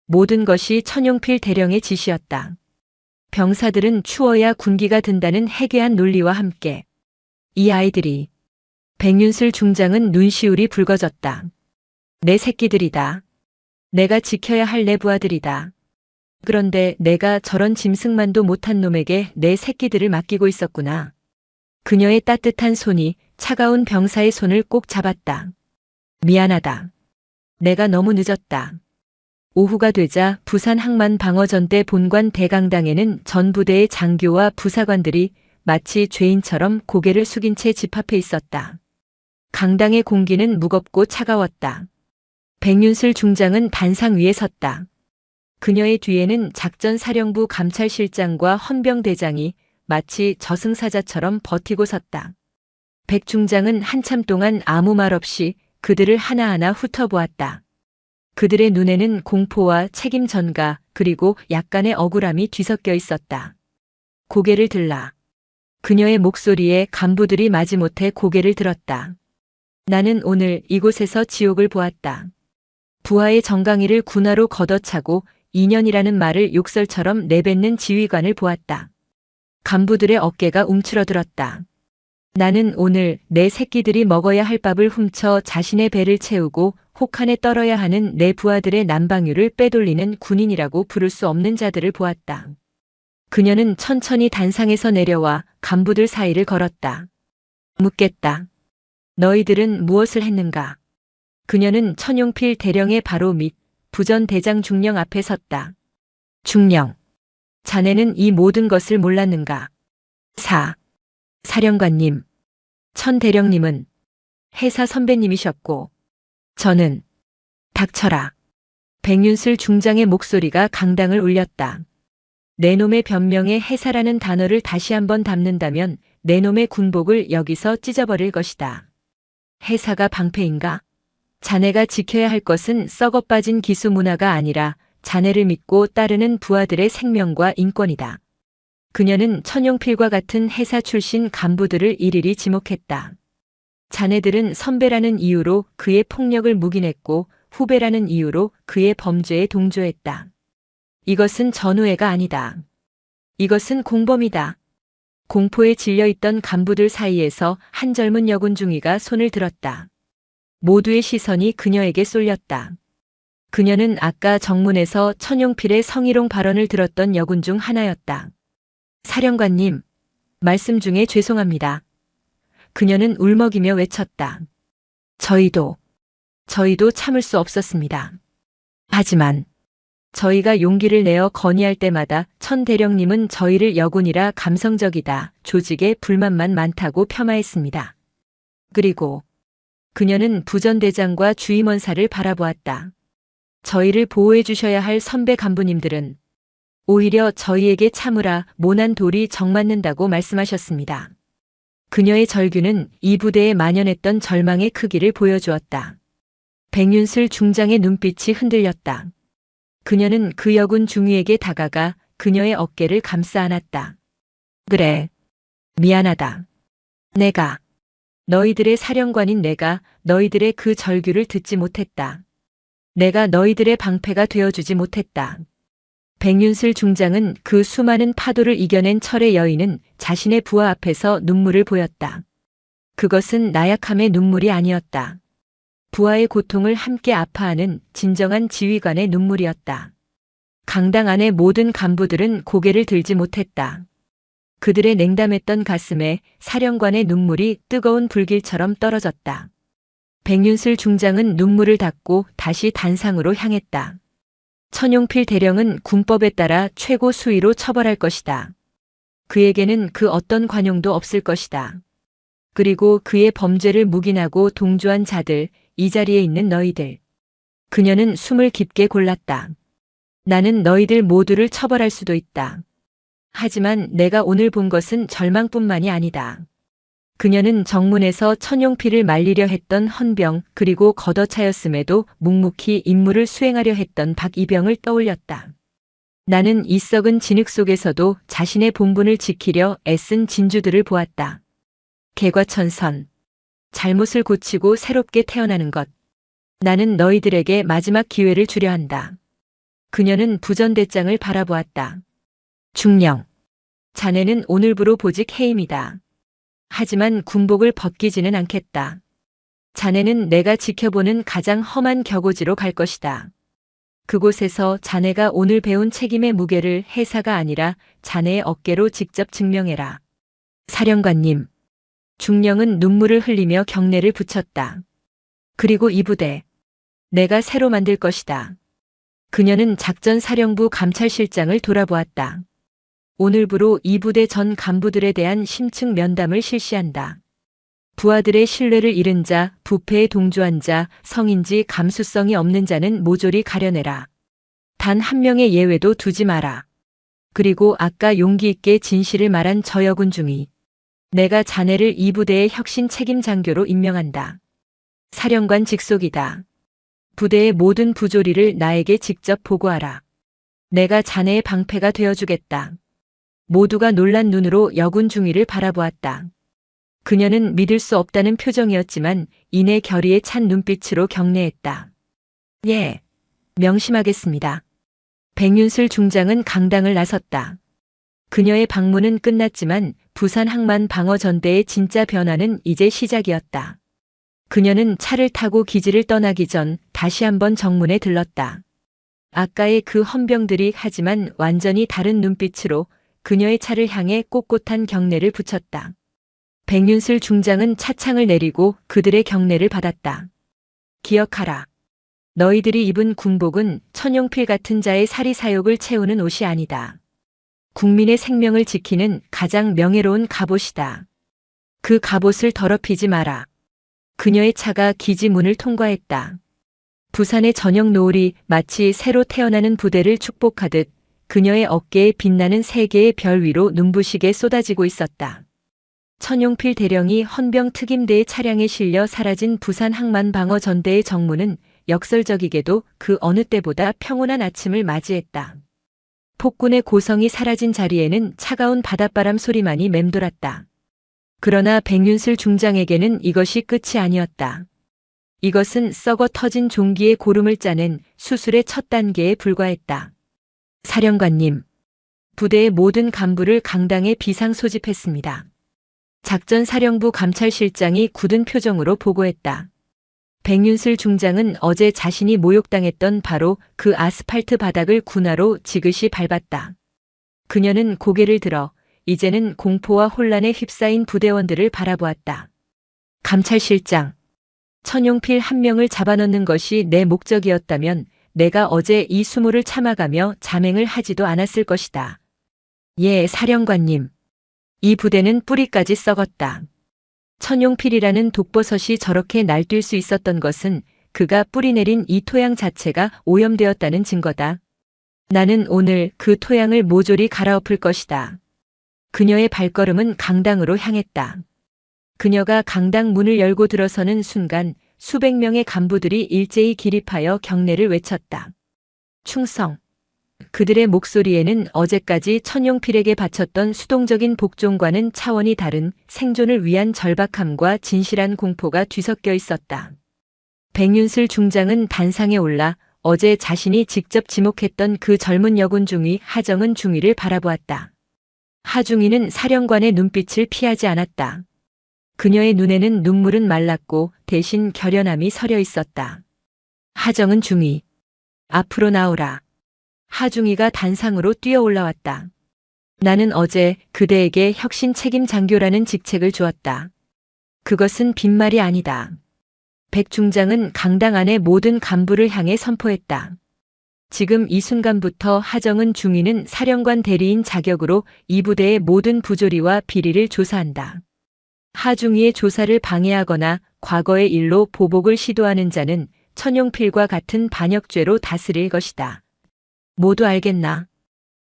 Speaker 1: 모든 것이 천용필 대령의 지시였다. 병사들은 추워야 군기가 든다는 해괴한 논리와 함께 이 아이들이, 백윤슬 중장은 눈시울이 붉어졌다. 내 새끼들이다. 내가 지켜야 할 내 부하들이다. 그런데 내가 저런 짐승만도 못한 놈에게 내 새끼들을 맡기고 있었구나. 그녀의 따뜻한 손이 차가운 병사의 손을 꼭 잡았다. 미안하다. 내가 너무 늦었다. 오후가 되자 부산 항만방어전대 본관 대강당에는 전부대의 장교와 부사관들이 마치 죄인처럼 고개를 숙인 채 집 앞에 있었다. 강당의 공기는 무겁고 차가웠다. 백윤슬 중장은 단상 위에 섰다. 그녀의 뒤에는 작전사령부 감찰실장과 헌병대장이 마치 저승사자처럼 버티고 섰다. 백 중장은 한참 동안 아무 말 없이 그들을 하나하나 훑어보았다. 그들의 눈에는 공포와 책임 전가 그리고 약간의 억울함이 뒤섞여 있었다. 고개를 들라. 그녀의 목소리에 간부들이 마지못해 고개를 들었다. 나는 오늘 이곳에서 지옥을 보았다. 부하의 정강이를 군화로 걷어차고 2년이라는 말을 욕설처럼 내뱉는 지휘관을 보았다. 간부들의 어깨가 움츠러들었다. 나는 오늘 내 새끼들이 먹어야 할 밥을 훔쳐 자신의 배를 채우고 혹한에 떨어야 하는 내 부하들의 난방유를 빼돌리는 군인이라고 부를 수 없는 자들을 보았다. 그녀는 천천히 단상에서 내려와 간부들 사이를 걸었다. 묻겠다. 너희들은 무엇을 했는가? 그녀는 천용필 대령의 바로 밑 부전 대장 중령 앞에 섰다. 중령. 자네는 이 모든 것을 몰랐는가? 사령관님. 천 대령님은 해사 선배님이셨고 저는 닥쳐라. 백윤슬 중장의 목소리가 강당을 울렸다. 내 놈의 변명에 해사라는 단어를 다시 한번 담는다면 내 놈의 군복을 여기서 찢어버릴 것이다. 해사가 방패인가? 자네가 지켜야 할 것은 썩어빠진 기수 문화가 아니라 자네를 믿고 따르는 부하들의 생명과 인권이다. 그녀는 천용필과 같은 해사 출신 간부들을 일일이 지목했다. 자네들은 선배라는 이유로 그의 폭력을 묵인했고 후배라는 이유로 그의 범죄에 동조했다. 이것은 전우애가 아니다. 이것은 공범이다. 공포에 질려있던 간부들 사이에서 한 젊은 여군 중위가 손을 들었다. 모두의 시선이 그녀에게 쏠렸다. 그녀는 아까 정문에서 천용필의 성희롱 발언을 들었던 여군 중 하나였다. 사령관님, 말씀 중에 죄송합니다. 그녀는 울먹이며 외쳤다. 저희도 참을 수 없었습니다. 하지만 저희가 용기를 내어 건의할 때마다 천 대령님은 저희를 여군이라 감성적이다, 조직에 불만만 많다고 폄하했습니다. 그리고 그녀는 부전대장과 주임원사를 바라보았다. 저희를 보호해 주셔야 할 선배 간부님들은 오히려 저희에게 참으라 모난 돌이 정맞는다고 말씀하셨습니다. 그녀의 절규는 이 부대에 만연했던 절망의 크기를 보여주었다. 백윤슬 중장의 눈빛이 흔들렸다. 그녀는 그 여군 중위에게 다가가 그녀의 어깨를 감싸 안았다. 그래, 미안하다. 내가, 너희들의 사령관인 내가 너희들의 그 절규를 듣지 못했다. 내가 너희들의 방패가 되어주지 못했다. 백윤슬 중장은 그 수많은 파도를 이겨낸 철의 여인은 자신의 부하 앞에서 눈물을 보였다. 그것은 나약함의 눈물이 아니었다. 부하의 고통을 함께 아파하는 진정한 지휘관의 눈물이었다. 강당 안의 모든 간부들은 고개를 들지 못했다. 그들의 냉담했던 가슴에 사령관의 눈물이 뜨거운 불길처럼 떨어졌다. 백윤슬 중장은 눈물을 닦고 다시 단상으로 향했다. 천용필 대령은 군법에 따라 최고 수위로 처벌할 것이다. 그에게는 그 어떤 관용도 없을 것이다. 그리고 그의 범죄를 묵인하고 동조한 자들, 이 자리에 있는 너희들. 그녀는 숨을 깊게 골랐다. 나는 너희들 모두를 처벌할 수도 있다. 하지만 내가 오늘 본 것은 절망뿐만이 아니다. 그녀는 정문에서 천용필을 말리려 했던 헌병 그리고 걷어차였음에도 묵묵히 임무를 수행하려 했던 박이병을 떠올렸다. 나는 이 썩은 진흙 속에서도 자신의 본분을 지키려 애쓴 진주들을 보았다. 개과천선. 잘못을 고치고 새롭게 태어나는 것. 나는 너희들에게 마지막 기회를 주려 한다. 그녀는 부전대장을 바라보았다. 중령. 자네는 오늘부로 보직 해임이다. 하지만 군복을 벗기지는 않겠다. 자네는 내가 지켜보는 가장 험한 격오지로 갈 것이다. 그곳에서 자네가 오늘 배운 책임의 무게를 해사가 아니라 자네의 어깨로 직접 증명해라. 사령관님. 중령은 눈물을 흘리며 경례를 붙였다. 그리고 이 부대. 내가 새로 만들 것이다. 그녀는 작전사령부 감찰실장을 돌아보았다. 오늘부로 이 부대 전 간부들에 대한 심층 면담을 실시한다. 부하들의 신뢰를 잃은 자, 부패에 동조한 자, 성인지 감수성이 없는 자는 모조리 가려내라. 단 한 명의 예외도 두지 마라. 그리고 아까 용기 있게 진실을 말한 저 여군 중이 내가 자네를 이 부대의 혁신 책임 장교로 임명한다. 사령관 직속이다. 부대의 모든 부조리를 나에게 직접 보고하라. 내가 자네의 방패가 되어주겠다. 모두가 놀란 눈으로 여군 중위를 바라보았다. 그녀는 믿을 수 없다는 표정이었지만 이내 결의에 찬 눈빛으로 경례했다. 예, 명심하겠습니다. 백윤슬 중장은 강당을 나섰다. 그녀의 방문은 끝났지만 부산 항만 방어전대의 진짜 변화는 이제 시작이었다. 그녀는 차를 타고 기지를 떠나기 전 다시 한번 정문에 들렀다. 아까의 그 헌병들이 하지만 완전히 다른 눈빛으로 그녀의 차를 향해 꼿꼿한 경례를 붙였다. 백윤슬 중장은 차창을 내리고 그들의 경례를 받았다. 기억하라. 너희들이 입은 군복은 천용필 같은 자의 사리사욕을 채우는 옷이 아니다. 국민의 생명을 지키는 가장 명예로운 갑옷이다. 그 갑옷을 더럽히지 마라. 그녀의 차가 기지 문을 통과했다. 부산의 저녁 노을이 마치 새로 태어나는 부대를 축복하듯 그녀의 어깨에 빛나는 세 개의 별 위로 눈부시게 쏟아지고 있었다. 천용필 대령이 헌병 특임대의 차량에 실려 사라진 부산 항만 방어 전대의 정문은 역설적이게도 그 어느 때보다 평온한 아침을 맞이했다. 폭군의 고성이 사라진 자리에는 차가운 바닷바람 소리만이 맴돌았다. 그러나 백윤슬 중장에게는 이것이 끝이 아니었다. 이것은 썩어 터진 종기의 고름을 짜낸 수술의 첫 단계에 불과했다. 사령관님, 부대의 모든 간부를 강당에 비상 소집했습니다. 작전사령부 감찰실장이 굳은 표정으로 보고했다. 백윤슬 중장은 어제 자신이 모욕당했던 바로 그 아스팔트 바닥을 군화로 지그시 밟았다. 그녀는 고개를 들어 이제는 공포와 혼란에 휩싸인 부대원들을 바라보았다. 감찰실장, 천용필 한 명을 잡아넣는 것이 내 목적이었다면 내가 어제 이 수모를 참아가며 자맹을 하지도 않았을 것이다. 예, 사령관님. 이 부대는 뿌리까지 썩었다. 천용필이라는 독버섯이 저렇게 날뛸 수 있었던 것은 그가 뿌리내린 이 토양 자체가 오염되었다는 증거다. 나는 오늘 그 토양을 모조리 갈아엎을 것이다. 그녀의 발걸음은 강당으로 향했다. 그녀가 강당 문을 열고 들어서는 순간 수백 명의 간부들이 일제히 기립하여 경례를 외쳤다. 충성. 그들의 목소리에는 어제까지 천용필에게 바쳤던 수동적인 복종과는 차원이 다른 생존을 위한 절박함과 진실한 공포가 뒤섞여 있었다. 백윤슬 중장은 단상에 올라 어제 자신이 직접 지목했던 그 젊은 여군 중위 하정은 중위를 바라보았다. 하중위는 사령관의 눈빛을 피하지 않았다. 그녀의 눈에는 눈물은 말랐고 대신 결연함이 서려 있었다. 하정은 중위, 앞으로 나오라. 하중이가 단상으로 뛰어 올라왔다. 나는 어제 그대에게 혁신 책임 장교라는 직책을 주었다. 그것은 빈말이 아니다. 백 중장은 강당 안의 모든 간부를 향해 선포했다. 지금 이 순간부터 하정은 중위는 사령관 대리인 자격으로 이 부대의 모든 부조리와 비리를 조사한다. 하중위의 조사를 방해하거나 과거의 일로 보복을 시도하는 자는 천용필과 같은 반역죄로 다스릴 것이다. 모두 알겠나?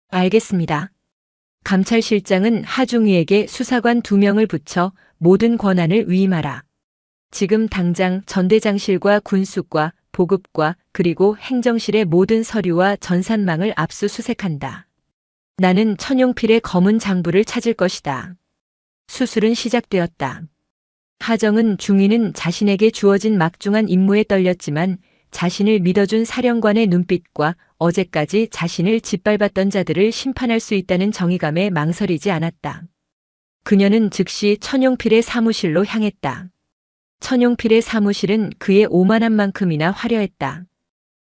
Speaker 1: 알겠습니다. 감찰실장은 하중위에게 수사관 2명을 붙여 모든 권한을 위임하라. 지금 당장 전대장실과 군숙과 보급과 그리고 행정실의 모든 서류와 전산망을 압수수색한다. 나는 천용필의 검은 장부를 찾을 것이다. 수술은 시작되었다. 하정은 중위는 자신에게 주어진 막중한 임무에 떨렸지만 자신을 믿어준 사령관의 눈빛과 어제까지 자신을 짓밟았던 자들을 심판할 수 있다는 정의감에 망설이지 않았다. 그녀는 즉시 천용필의 사무실로 향했다. 천용필의 사무실은 그의 오만함만큼이나 화려했다.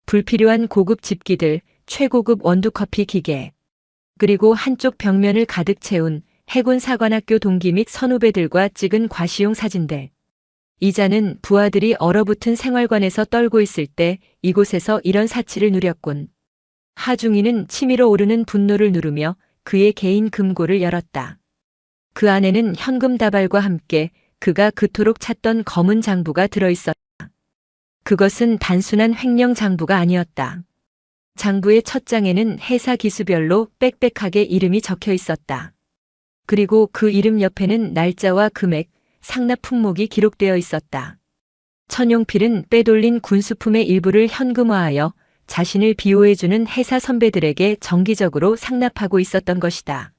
Speaker 1: 불필요한 고급 집기들, 최고급 원두커피 기계, 그리고 한쪽 벽면을 가득 채운 해군 사관학교 동기 및 선후배들과 찍은 과시용 사진들. 이자는 부하들이 얼어붙은 생활관에서 떨고 있을 때 이곳에서 이런 사치를 누렸군. 하중이는 치밀어 오르는 분노를 누르며 그의 개인 금고를 열었다. 그 안에는 현금 다발과 함께 그가 그토록 찾던 검은 장부가 들어있었다. 그것은 단순한 횡령 장부가 아니었다. 장부의 첫 장에는 회사 기수별로 빽빽하게 이름이 적혀 있었다. 그리고 그 이름 옆에는 날짜와 금액, 상납 품목이 기록되어 있었다. 천용필은 빼돌린 군수품의 일부를 현금화하여 자신을 비호해주는 회사 선배들에게 정기적으로 상납하고 있었던 것이다.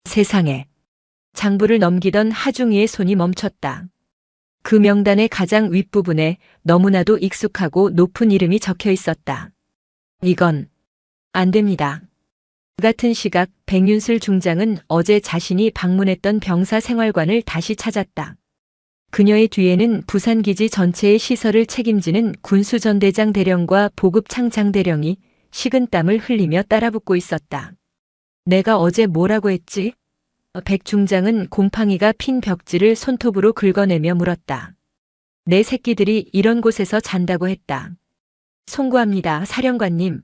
Speaker 1: 세상에. 장부를 넘기던 하중이의 손이 멈췄다. 그 명단의 가장 윗부분에 너무나도 익숙하고 높은 이름이 적혀 있었다. 이건 안 됩니다. 같은 시각 백윤슬 중장은 어제 자신이 방문했던 병사 생활관을 다시 찾았다. 그녀의 뒤에는 부산기지 전체의 시설을 책임지는 군수전대장 대령과 보급창장 대령이 식은땀을 흘리며 따라붙고 있었다. 내가 어제 뭐라고 했지? 백 중장은 곰팡이가 핀 벽지를 손톱으로 긁어내며 물었다. 내 새끼들이 이런 곳에서 잔다고 했다. 송구합니다, 사령관님.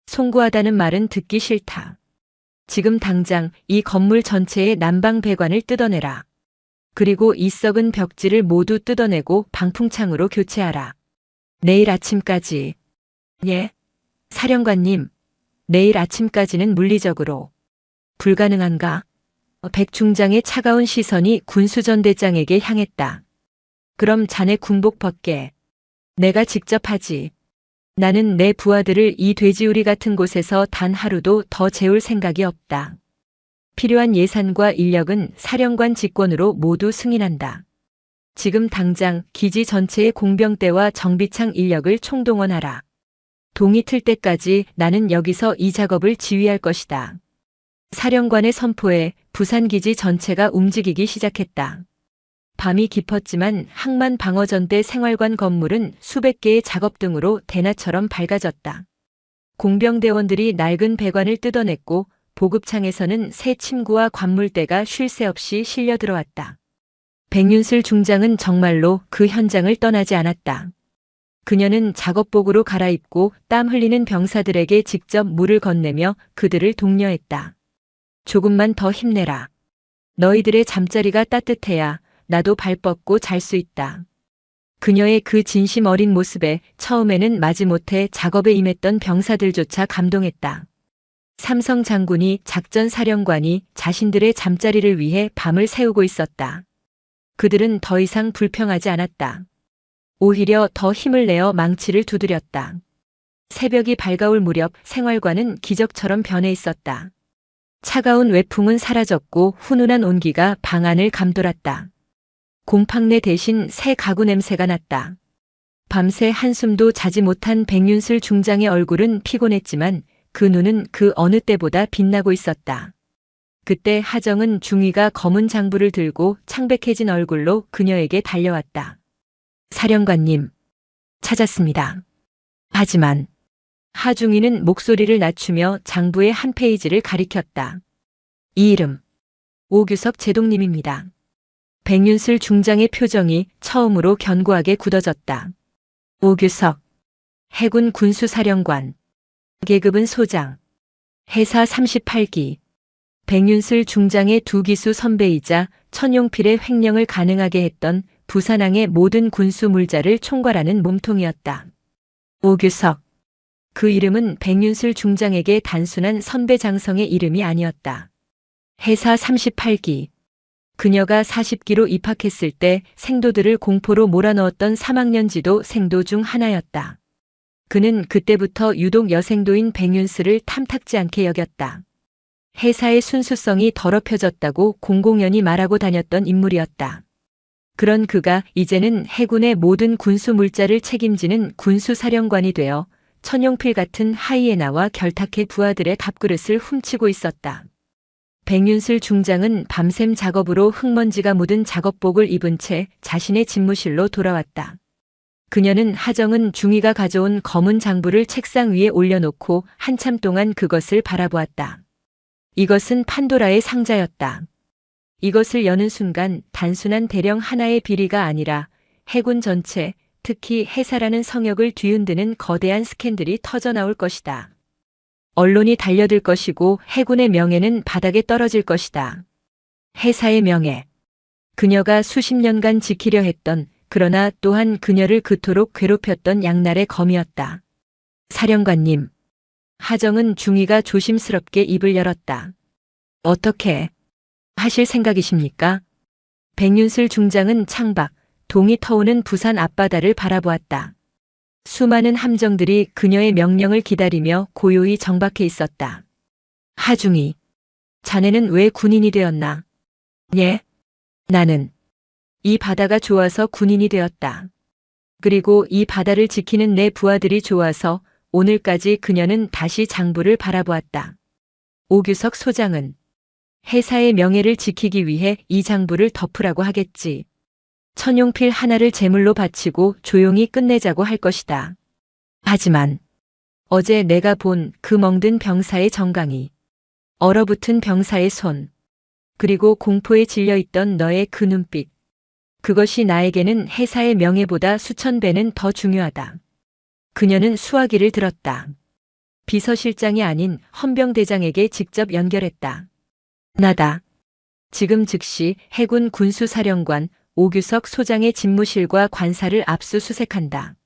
Speaker 1: 송구하다는 말은 듣기 싫다. 지금 당장 이 건물 전체의 난방 배관을 뜯어내라. 그리고 이 썩은 벽지를 모두 뜯어내고 방풍창으로 교체하라. 내일 아침까지. 예? 사령관님, 내일 아침까지는 물리적으로 불가능한가? 백 중장의 차가운 시선이 군수전대장에게 향했다. 그럼 자네 군복 벗게. 내가 직접 하지. 나는 내 부하들을 이 돼지우리 같은 곳에서 단 하루도 더 재울 생각이 없다. 필요한 예산과 인력은 사령관 직권으로 모두 승인한다. 지금 당장 기지 전체의 공병대와 정비창 인력을 총동원하라. 동이 틀 때까지 나는 여기서 이 작업을 지휘할 것이다. 사령관의 선포에 부산기지 전체가 움직이기 시작했다. 밤이 깊었지만 항만 방어전대 생활관 건물은 수백 개의 작업등으로 대낮처럼 밝아졌다. 공병대원들이 낡은 배관을 뜯어냈고 보급창에서는 새 침구와 관물대가 쉴 새 없이 실려 들어왔다. 백윤슬 중장은 정말로 그 현장을 떠나지 않았다. 그녀는 작업복으로 갈아입고 땀 흘리는 병사들에게 직접 물을 건네며 그들을 독려했다. 조금만 더 힘내라. 너희들의 잠자리가 따뜻해야 나도 발 뻗고 잘 수 있다. 그녀의 그 진심 어린 모습에 처음에는 마지못해 작업에 임했던 병사들조차 감동했다. 삼성 장군이 작전 사령관이 자신들의 잠자리를 위해 밤을 새우고 있었다. 그들은 더 이상 불평하지 않았다. 오히려 더 힘을 내어 망치를 두드렸다. 새벽이 밝아올 무렵 생활관은 기적처럼 변해 있었다. 차가운 외풍은 사라졌고 훈훈한 온기가 방 안을 감돌았다. 곰팡내 대신 새 가구 냄새가 났다. 밤새 한숨도 자지 못한 백윤슬 중장의 얼굴은 피곤했지만 그 눈은 그 어느 때보다 빛나고 있었다. 그때 하정은 중위가 검은 장부를 들고 창백해진 얼굴로 그녀에게 달려왔다. 사령관님, 찾았습니다. 하지만 하중이는 목소리를 낮추며 장부의 한 페이지를 가리켰다. 이 이름, 오규석 제독님입니다. 백윤슬 중장의 표정이 처음으로 견고하게 굳어졌다. 오규석, 해군 군수사령관, 계급은 소장, 해사 38기. 백윤슬 중장의 두 기수 선배이자 천용필의 횡령을 가능하게 했던 부산항의 모든 군수 물자를 총괄하는 몸통이었다. 오규석. 그 이름은 백윤슬 중장에게 단순한 선배 장성의 이름이 아니었다. 해사 38기. 그녀가 40기로 입학했을 때 생도들을 공포로 몰아넣었던 3학년지도 생도 중 하나였다. 그는 그때부터 유독 여생도인 백윤슬을 탐탁지 않게 여겼다. 해사의 순수성이 더럽혀졌다고 공공연히 말하고 다녔던 인물이었다. 그런 그가 이제는 해군의 모든 군수 물자를 책임지는 군수사령관이 되어 천용필 같은 하이에나와 결탁해 부하들의 밥그릇을 훔치고 있었다. 백윤슬 중장은 밤샘 작업으로 흙먼지가 묻은 작업복을 입은 채 자신의 집무실로 돌아왔다. 그녀는 하정은 중위가 가져온 검은 장부를 책상 위에 올려놓고 한참 동안 그것을 바라보았다. 이것은 판도라의 상자였다. 이것을 여는 순간 단순한 대령 하나의 비리가 아니라 해군 전체, 특히 해사라는 성역을 뒤흔드는 거대한 스캔들이 터져나올 것이다. 언론이 달려들 것이고 해군의 명예는 바닥에 떨어질 것이다. 해사의 명예. 그녀가 수십 년간 지키려 했던, 그러나 또한 그녀를 그토록 괴롭혔던 양날의 검이었다. 사령관님. 하정은 중위가 조심스럽게 입을 열었다. 어떻게 하실 생각이십니까? 백윤슬 중장은 창밖, 동이 터오는 부산 앞바다를 바라보았다. 수많은 함정들이 그녀의 명령을 기다리며 고요히 정박해 있었다. 하중이, 자네는 왜 군인이 되었나? 예, 나는 이 바다가 좋아서 군인이 되었다. 그리고 이 바다를 지키는 내 부하들이 좋아서 오늘까지 그녀는 다시 장부를 바라보았다. 오규석 소장은 해사의 명예를 지키기 위해 이 장부를 덮으라고 하겠지. 천용필 하나를 제물로 바치고 조용히 끝내자고 할 것이다. 하지만 어제 내가 본 그 멍든 병사의 정강이, 얼어붙은 병사의 손, 그리고 공포에 질려있던 너의 그 눈빛, 그것이 나에게는 해사의 명예보다 수천 배는 더 중요하다. 그녀는 수화기를 들었다. 비서실장이 아닌 헌병대장에게 직접 연결했다. 나다. 지금 즉시 해군 군수사령관 오규석 소장의 집무실과 관사를 압수수색한다.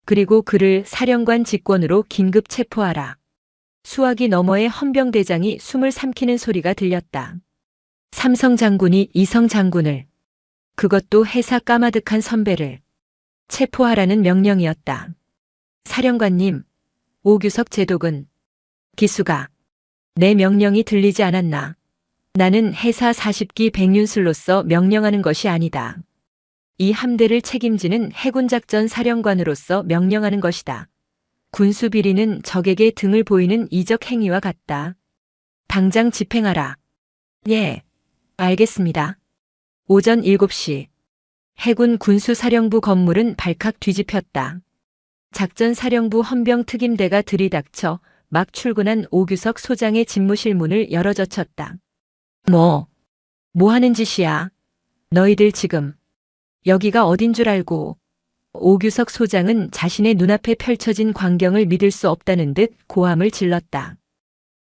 Speaker 1: 그리고 그를 사령관 직권으로 긴급 체포하라. 수화기 너머의 헌병대장이 숨을 삼키는 소리가 들렸다. 삼성 장군이 이성 장군을, 그것도 해사 까마득한 선배를 체포하라는 명령이었다. 사령관님, 오규석 제독은, 기수가, 내 명령이 들리지 않았나? 나는 해사 40기 백윤슬로서 명령하는 것이 아니다. 이 함대를 책임지는 해군작전 사령관으로서 명령하는 것이다. 군수비리는 적에게 등을 보이는 이적 행위와 같다. 당장 집행하라. 예, 알겠습니다. 오전 7시. 해군 군수사령부 건물은 발칵 뒤집혔다. 작전사령부 헌병특임대가 들이닥쳐 막 출근한 오규석 소장의 집무실 문을 열어젖혔다. 뭐 하는 짓이야? 너희들 지금 여기가 어딘 줄 알고? 오규석 소장은 자신의 눈앞에 펼쳐진 광경을 믿을 수 없다는 듯 고함을 질렀다.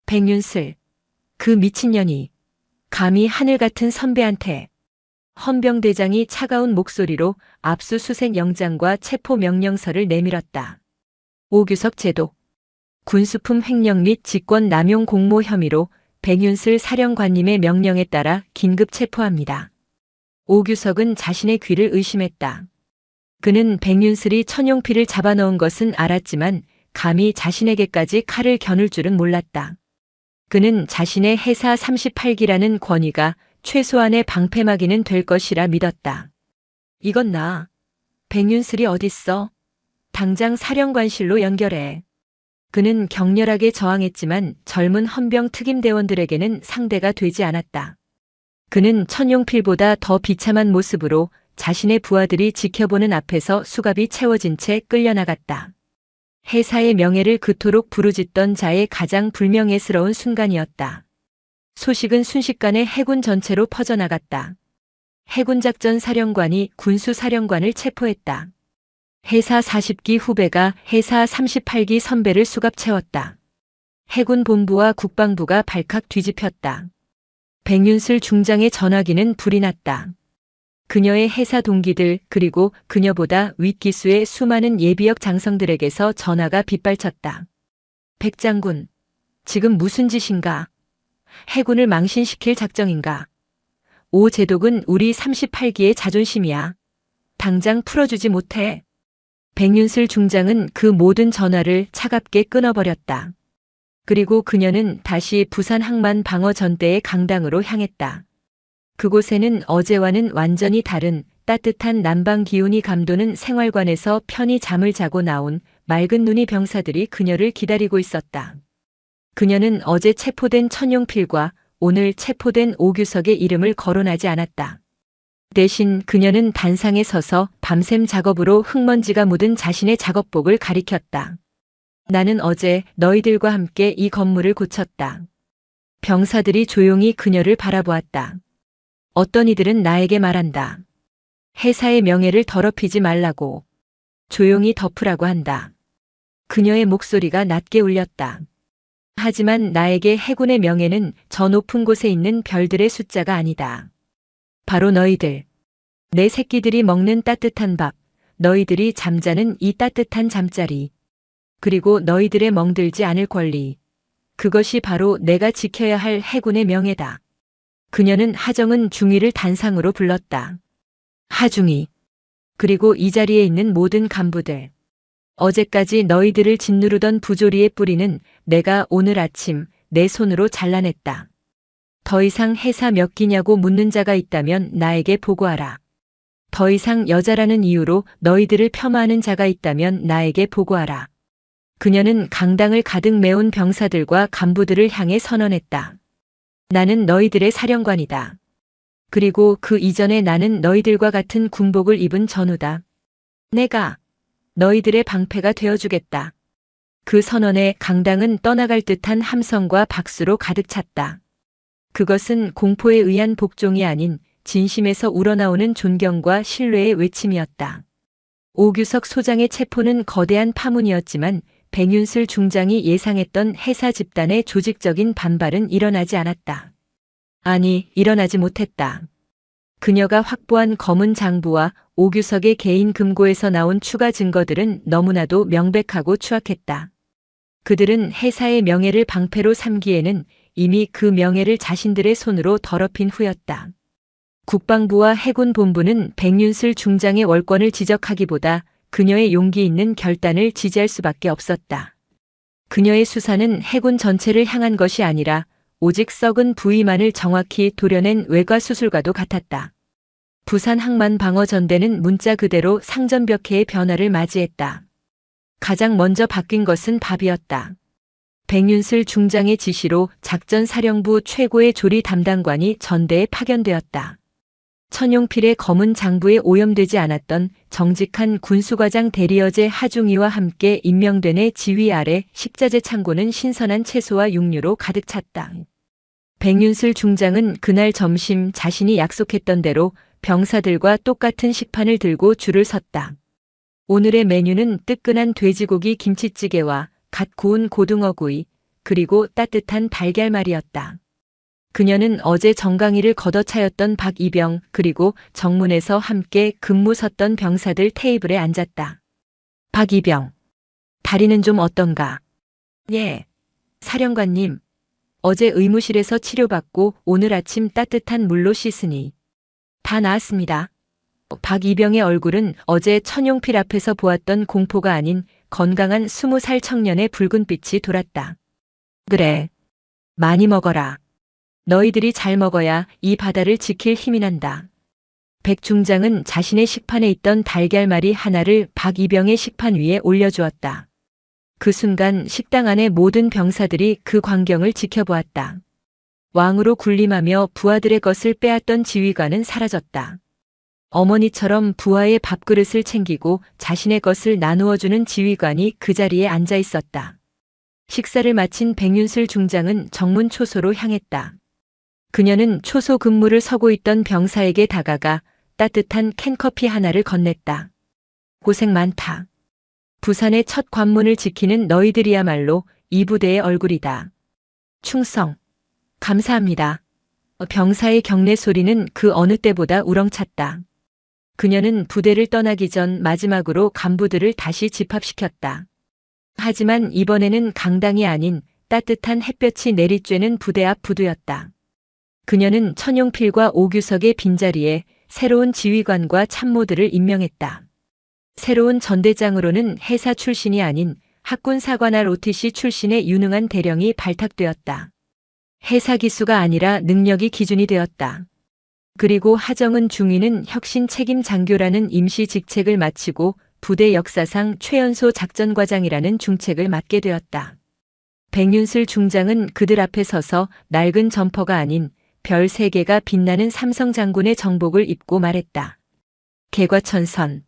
Speaker 1: 백윤슬, 그 미친년이 감히 하늘 같은 선배한테. 헌병대장이 차가운 목소리로 압수수색 영장과 체포 명령서를 내밀었다. 오규석 제독, 군수품 횡령 및 직권 남용 공모 혐의로 백윤슬 사령관님의 명령에 따라 긴급 체포합니다. 오규석은 자신의 귀를 의심했다. 그는 백윤슬이 천용필을 잡아넣은 것은 알았지만 감히 자신에게까지 칼을 겨눌 줄은 몰랐다. 그는 자신의 해사 38기라는 권위가 최소한의 방패막이는 될 것이라 믿었다. 이건 나. 백윤슬이 어딨어? 당장 사령관실로 연결해. 그는 격렬하게 저항했지만 젊은 헌병 특임대원들에게는 상대가 되지 않았다. 그는 천용필보다 더 비참한 모습으로 자신의 부하들이 지켜보는 앞에서 수갑이 채워진 채 끌려나갔다. 해사의 명예를 그토록 부르짖던 자의 가장 불명예스러운 순간이었다. 소식은 순식간에 해군 전체로 퍼져나갔다. 해군작전 사령관이 군수사령관을 체포했다. 해사 40기 후배가 해사 38기 선배를 수갑 채웠다. 해군 본부와 국방부가 발칵 뒤집혔다. 백윤슬 중장의 전화기는 불이 났다. 그녀의 해사 동기들 그리고 그녀보다 윗기수의 수많은 예비역 장성들에게서 전화가 빗발쳤다. 백 장군, 지금 무슨 짓인가? 해군을 망신시킬 작정인가? 오 제독은 우리 38기의 자존심이야. 당장 풀어주지 못해. 백윤슬 중장은 그 모든 전화를 차갑게 끊어버렸다. 그리고 그녀는 다시 부산 항만 방어 전대의 강당으로 향했다. 그곳에는 어제와는 완전히 다른 따뜻한 남방 기운이 감도는 생활관에서 편히 잠을 자고 나온 맑은 눈이 병사들이 그녀를 기다리고 있었다. 그녀는 어제 체포된 천용필과 오늘 체포된 오규석의 이름을 거론하지 않았다. 대신 그녀는 단상에 서서 밤샘 작업으로 흙먼지가 묻은 자신의 작업복을 가리켰다. 나는 어제 너희들과 함께 이 건물을 고쳤다. 병사들이 조용히 그녀를 바라보았다. 어떤 이들은 나에게 말한다. 회사의 명예를 더럽히지 말라고. 조용히 덮으라고 한다. 그녀의 목소리가 낮게 울렸다. 하지만 나에게 해군의 명예는 저 높은 곳에 있는 별들의 숫자가 아니다. 바로 너희들. 내 새끼들이 먹는 따뜻한 밥, 너희들이 잠자는 이 따뜻한 잠자리. 그리고 너희들의 멍들지 않을 권리. 그것이 바로 내가 지켜야 할 해군의 명예다. 그녀는 하정은 중위를 단상으로 불렀다. 하중위. 그리고 이 자리에 있는 모든 간부들. 어제까지 너희들을 짓누르던 부조리의 뿌리는 내가 오늘 아침 내 손으로 잘라냈다. 더 이상 회사 몇 기냐고 묻는 자가 있다면 나에게 보고하라. 더 이상 여자라는 이유로 너희들을 폄하하는 자가 있다면 나에게 보고하라. 그녀는 강당을 가득 메운 병사들과 간부들을 향해 선언했다. 나는 너희들의 사령관이다. 그리고 그 이전에 나는 너희들과 같은 군복을 입은 전우다. 내가 너희들의 방패가 되어주겠다. 그 선언에 강당은 떠나갈 듯한 함성과 박수로 가득 찼다. 그것은 공포에 의한 복종이 아닌 진심에서 우러나오는 존경과 신뢰의 외침이었다. 오규석 소장의 체포는 거대한 파문이었지만 백윤슬 중장이 예상했던 해사 집단의 조직적인 반발은 일어나지 않았다. 아니, 일어나지 못했다. 그녀가 확보한 검은 장부와 오규석의 개인 금고에서 나온 추가 증거들은 너무나도 명백하고 추악했다. 그들은 해사의 명예를 방패로 삼기에는 이미 그 명예를 자신들의 손으로 더럽힌 후였다. 국방부와 해군본부는 백윤슬 중장의 월권을 지적하기보다 그녀의 용기 있는 결단을 지지할 수밖에 없었다. 그녀의 수사는 해군 전체를 향한 것이 아니라 오직 썩은 부위만을 정확히 도려낸 외과수술과도 같았다. 부산 항만 방어전대는 문자 그대로 상전벽해의 변화를 맞이했다. 가장 먼저 바뀐 것은 밥이었다. 백윤슬 중장의 지시로 작전사령부 최고의 조리 담당관이 전대에 파견되었다. 천용필의 검은 장부에 오염되지 않았던 정직한 군수과장 대리여제 하중이와 함께 임명된 애 지휘 아래 식자재 창고는 신선한 채소와 육류로 가득 찼다. 백윤슬 중장은 그날 점심 자신이 약속했던 대로 병사들과 똑같은 식판을 들고 줄을 섰다. 오늘의 메뉴는 뜨끈한 돼지고기 김치찌개와 갓 구운 고등어구이, 그리고 따뜻한 달걀말이었다. 그녀는 어제 정강이를 걷어차였던 박이병 그리고 정문에서 함께 근무 섰던 병사들 테이블에 앉았다. 박이병. 다리는 좀 어떤가? 예. 사령관님. 어제 의무실에서 치료받고 오늘 아침 따뜻한 물로 씻으니 다 나았습니다. 박이병의 얼굴은 어제 천용필 앞에서 보았던 공포가 아닌 건강한 20살 청년의 붉은 빛이 돌았다. 그래. 많이 먹어라. 너희들이 잘 먹어야 이 바다를 지킬 힘이 난다. 백 중장은 자신의 식판에 있던 달걀말이 하나를 박이병의 식판 위에 올려주었다. 그 순간 식당 안의 모든 병사들이 그 광경을 지켜보았다. 왕으로 군림하며 부하들의 것을 빼앗던 지휘관은 사라졌다. 어머니처럼 부하의 밥그릇을 챙기고 자신의 것을 나누어주는 지휘관이 그 자리에 앉아 있었다. 식사를 마친 백윤슬 중장은 정문 초소로 향했다. 그녀는 초소 근무를 서고 있던 병사에게 다가가 따뜻한 캔커피 하나를 건넸다. 고생 많다. 부산의 첫 관문을 지키는 너희들이야말로 이 부대의 얼굴이다. 충성. 감사합니다. 병사의 경례 소리는 그 어느 때보다 우렁찼다. 그녀는 부대를 떠나기 전 마지막으로 간부들을 다시 집합시켰다. 하지만 이번에는 강당이 아닌 따뜻한 햇볕이 내리쬐는 부대 앞 부두였다. 그녀는 천용필과 오규석의 빈자리에 새로운 지휘관과 참모들을 임명했다. 새로운 전대장으로는 해사 출신이 아닌 학군사관 ROTC 출신의 유능한 대령이 발탁되었다. 해사 기수가 아니라 능력이 기준이 되었다. 그리고 하정은 중위는 혁신 책임 장교라는 임시 직책을 마치고 부대 역사상 최연소 작전과장이라는 중책을 맡게 되었다. 백윤슬 중장은 그들 앞에 서서 낡은 점퍼가 아닌 별 3개가 빛나는 삼성 장군의 정복을 입고 말했다. 개과천선.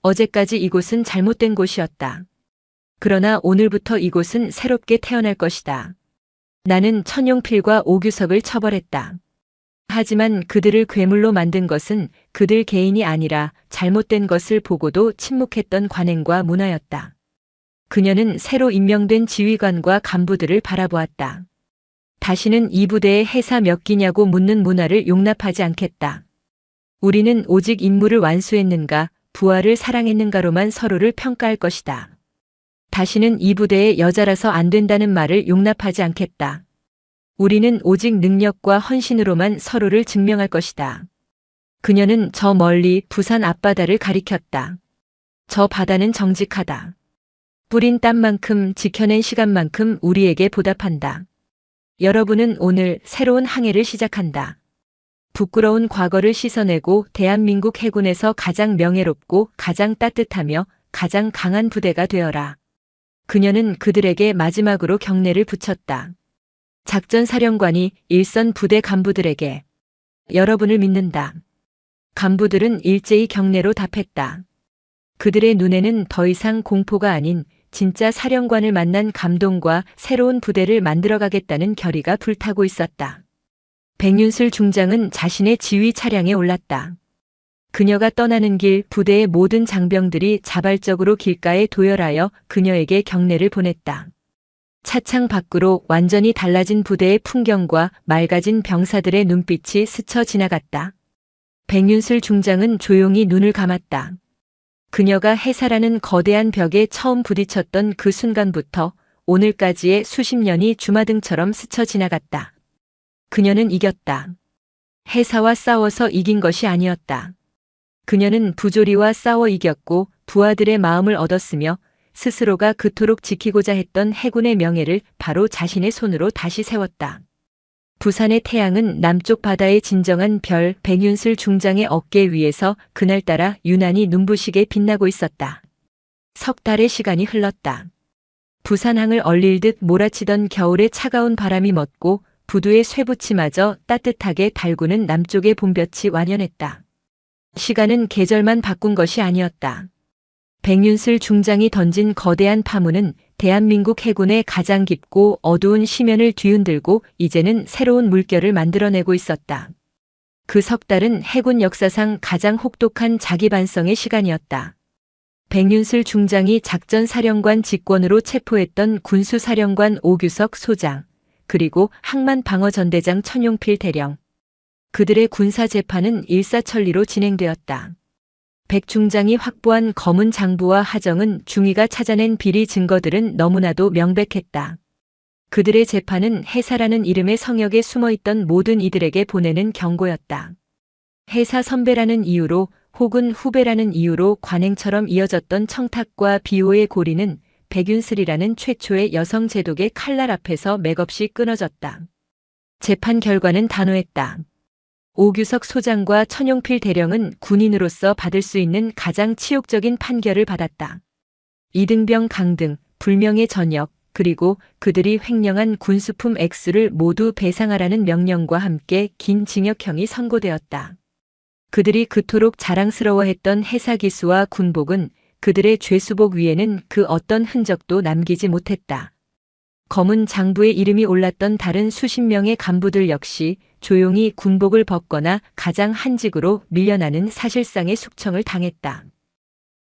Speaker 1: 어제까지 이곳은 잘못된 곳이었다. 그러나 오늘부터 이곳은 새롭게 태어날 것이다. 나는 천용필과 오규석을 처벌했다. 하지만 그들을 괴물로 만든 것은 그들 개인이 아니라 잘못된 것을 보고도 침묵했던 관행과 문화였다. 그녀는 새로 임명된 지휘관과 간부들을 바라보았다. 다시는 이 부대에 해사 몇 기냐고 묻는 문화를 용납하지 않겠다. 우리는 오직 임무를 완수했는가, 부하를 사랑했는가로만 서로를 평가할 것이다. 다시는 이 부대에 여자라서 안 된다는 말을 용납하지 않겠다. 우리는 오직 능력과 헌신으로만 서로를 증명할 것이다. 그녀는 저 멀리 부산 앞바다를 가리켰다. 저 바다는 정직하다. 뿌린 땀만큼 지켜낸 시간만큼 우리에게 보답한다. 여러분은 오늘 새로운 항해를 시작한다. 부끄러운 과거를 씻어내고 대한민국 해군에서 가장 명예롭고 가장 따뜻하며 가장 강한 부대가 되어라. 그녀는 그들에게 마지막으로 경례를 붙였다. 작전사령관이 일선 부대 간부들에게 여러분을 믿는다. 간부들은 일제히 경례로 답했다. 그들의 눈에는 더 이상 공포가 아닌 진짜 사령관을 만난 감동과 새로운 부대를 만들어가겠다는 결의가 불타고 있었다. 백윤슬 중장은 자신의 지휘 차량에 올랐다. 그녀가 떠나는 길 부대의 모든 장병들이 자발적으로 길가에 도열하여 그녀에게 경례를 보냈다. 차창 밖으로 완전히 달라진 부대의 풍경과 맑아진 병사들의 눈빛이 스쳐 지나갔다. 백윤슬 중장은 조용히 눈을 감았다. 그녀가 해사라는 거대한 벽에 처음 부딪혔던 그 순간부터 오늘까지의 수십 년이 주마등처럼 스쳐 지나갔다. 그녀는 이겼다. 해사와 싸워서 이긴 것이 아니었다. 그녀는 부조리와 싸워 이겼고 부하들의 마음을 얻었으며 스스로가 그토록 지키고자 했던 해군의 명예를 바로 자신의 손으로 다시 세웠다. 부산의 태양은 남쪽 바다의 진정한 별 백윤슬 중장의 어깨 위에서 그날따라 유난히 눈부시게 빛나고 있었다. 석 달의 시간이 흘렀다. 부산항을 얼릴듯 몰아치던 겨울의 차가운 바람이 멎고 부두의 쇠붙이마저 따뜻하게 달구는 남쪽의 봄볕이 완연했다. 시간은 계절만 바꾼 것이 아니었다. 백윤슬 중장이 던진 거대한 파문은 대한민국 해군의 가장 깊고 어두운 심연을 뒤흔들고 이제는 새로운 물결을 만들어내고 있었다. 그 석 달은 해군 역사상 가장 혹독한 자기반성의 시간이었다. 백윤슬 중장이 작전사령관 직권으로 체포했던 군수사령관 오규석 소장, 그리고 항만방어전대장 천용필 대령. 그들의 군사재판은 일사천리로 진행되었다. 백 중장이 확보한 검은 장부와 하정은 중위가 찾아낸 비리 증거들은 너무나도 명백했다. 그들의 재판은 해사라는 이름의 성역에 숨어있던 모든 이들에게 보내는 경고였다. 해사 선배라는 이유로 혹은 후배라는 이유로 관행처럼 이어졌던 청탁과 비호의 고리는 백윤슬이라는 최초의 여성 제독의 칼날 앞에서 맥없이 끊어졌다. 재판 결과는 단호했다. 오규석 소장과 천용필 대령은 군인으로서 받을 수 있는 가장 치욕적인 판결을 받았다. 이등병 강등, 불명예 전역, 그리고 그들이 횡령한 군수품 액수를 모두 배상하라는 명령과 함께 긴 징역형이 선고되었다. 그들이 그토록 자랑스러워했던 해사기수와 군복은 그들의 죄수복 위에는 그 어떤 흔적도 남기지 못했다. 검은 장부에 이름이 올랐던 다른 수십 명의 간부들 역시 조용히 군복을 벗거나 가장 한직으로 밀려나는 사실상의 숙청을 당했다.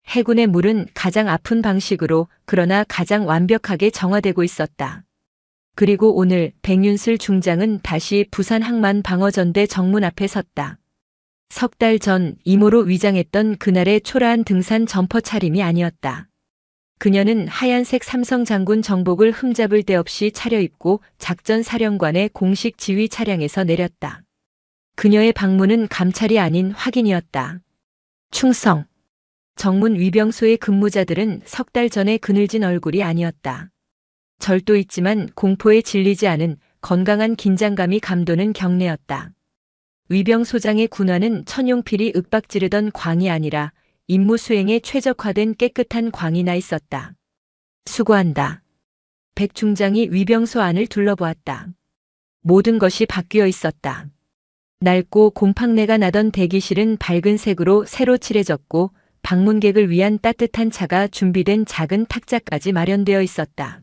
Speaker 1: 해군의 물은 가장 아픈 방식으로 그러나 가장 완벽하게 정화되고 있었다. 그리고 오늘 백윤슬 중장은 다시 부산 항만방어전대 정문 앞에 섰다. 석 달 전 이모로 위장했던 그날의 초라한 등산 점퍼 차림이 아니었다. 그녀는 하얀색 삼성 장군 정복을 흠잡을 데 없이 차려입고 작전사령관의 공식 지휘 차량에서 내렸다. 그녀의 방문은 감찰이 아닌 확인이었다. 충성. 정문 위병소의 근무자들은 석 달 전에 그늘진 얼굴이 아니었다. 절도 있지만 공포에 질리지 않은 건강한 긴장감이 감도는 경례였다. 위병소장의 군화는 천용필이 윽박지르던 광이 아니라 임무 수행에 최적화된 깨끗한 광이 나 있었다. 수고한다. 백 중장이 위병소 안을 둘러보았다. 모든 것이 바뀌어 있었다. 낡고 곰팡내가 나던 대기실은 밝은 색으로 새로 칠해졌고 방문객을 위한 따뜻한 차가 준비된 작은 탁자까지 마련되어 있었다.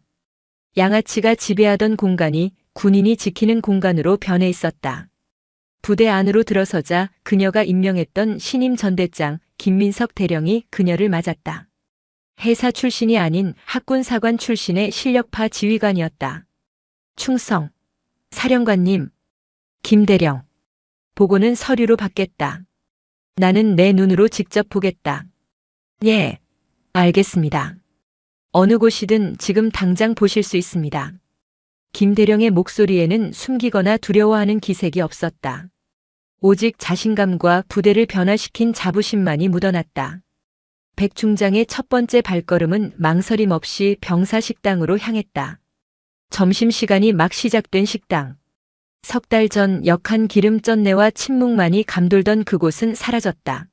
Speaker 1: 양아치가 지배하던 공간이 군인이 지키는 공간으로 변해 있었다. 부대 안으로 들어서자 그녀가 임명했던 신임 전대장 김민석 대령이 그녀를 맞았다. 해사 출신이 아닌 학군사관 출신의 실력파 지휘관이었다. 충성. 사령관님. 김대령. 보고는 서류로 받겠다. 나는 내 눈으로 직접 보겠다. 예. 알겠습니다. 어느 곳이든 지금 당장 보실 수 있습니다. 김대령의 목소리에는 숨기거나 두려워하는 기색이 없었다. 오직 자신감과 부대를 변화시킨 자부심만이 묻어났다. 백 중장의 첫 번째 발걸음은 망설임 없이 병사식당으로 향했다. 점심시간이 막 시작된 식당. 석 달 전 역한 기름 쩐내와 침묵만이 감돌던 그곳은 사라졌다.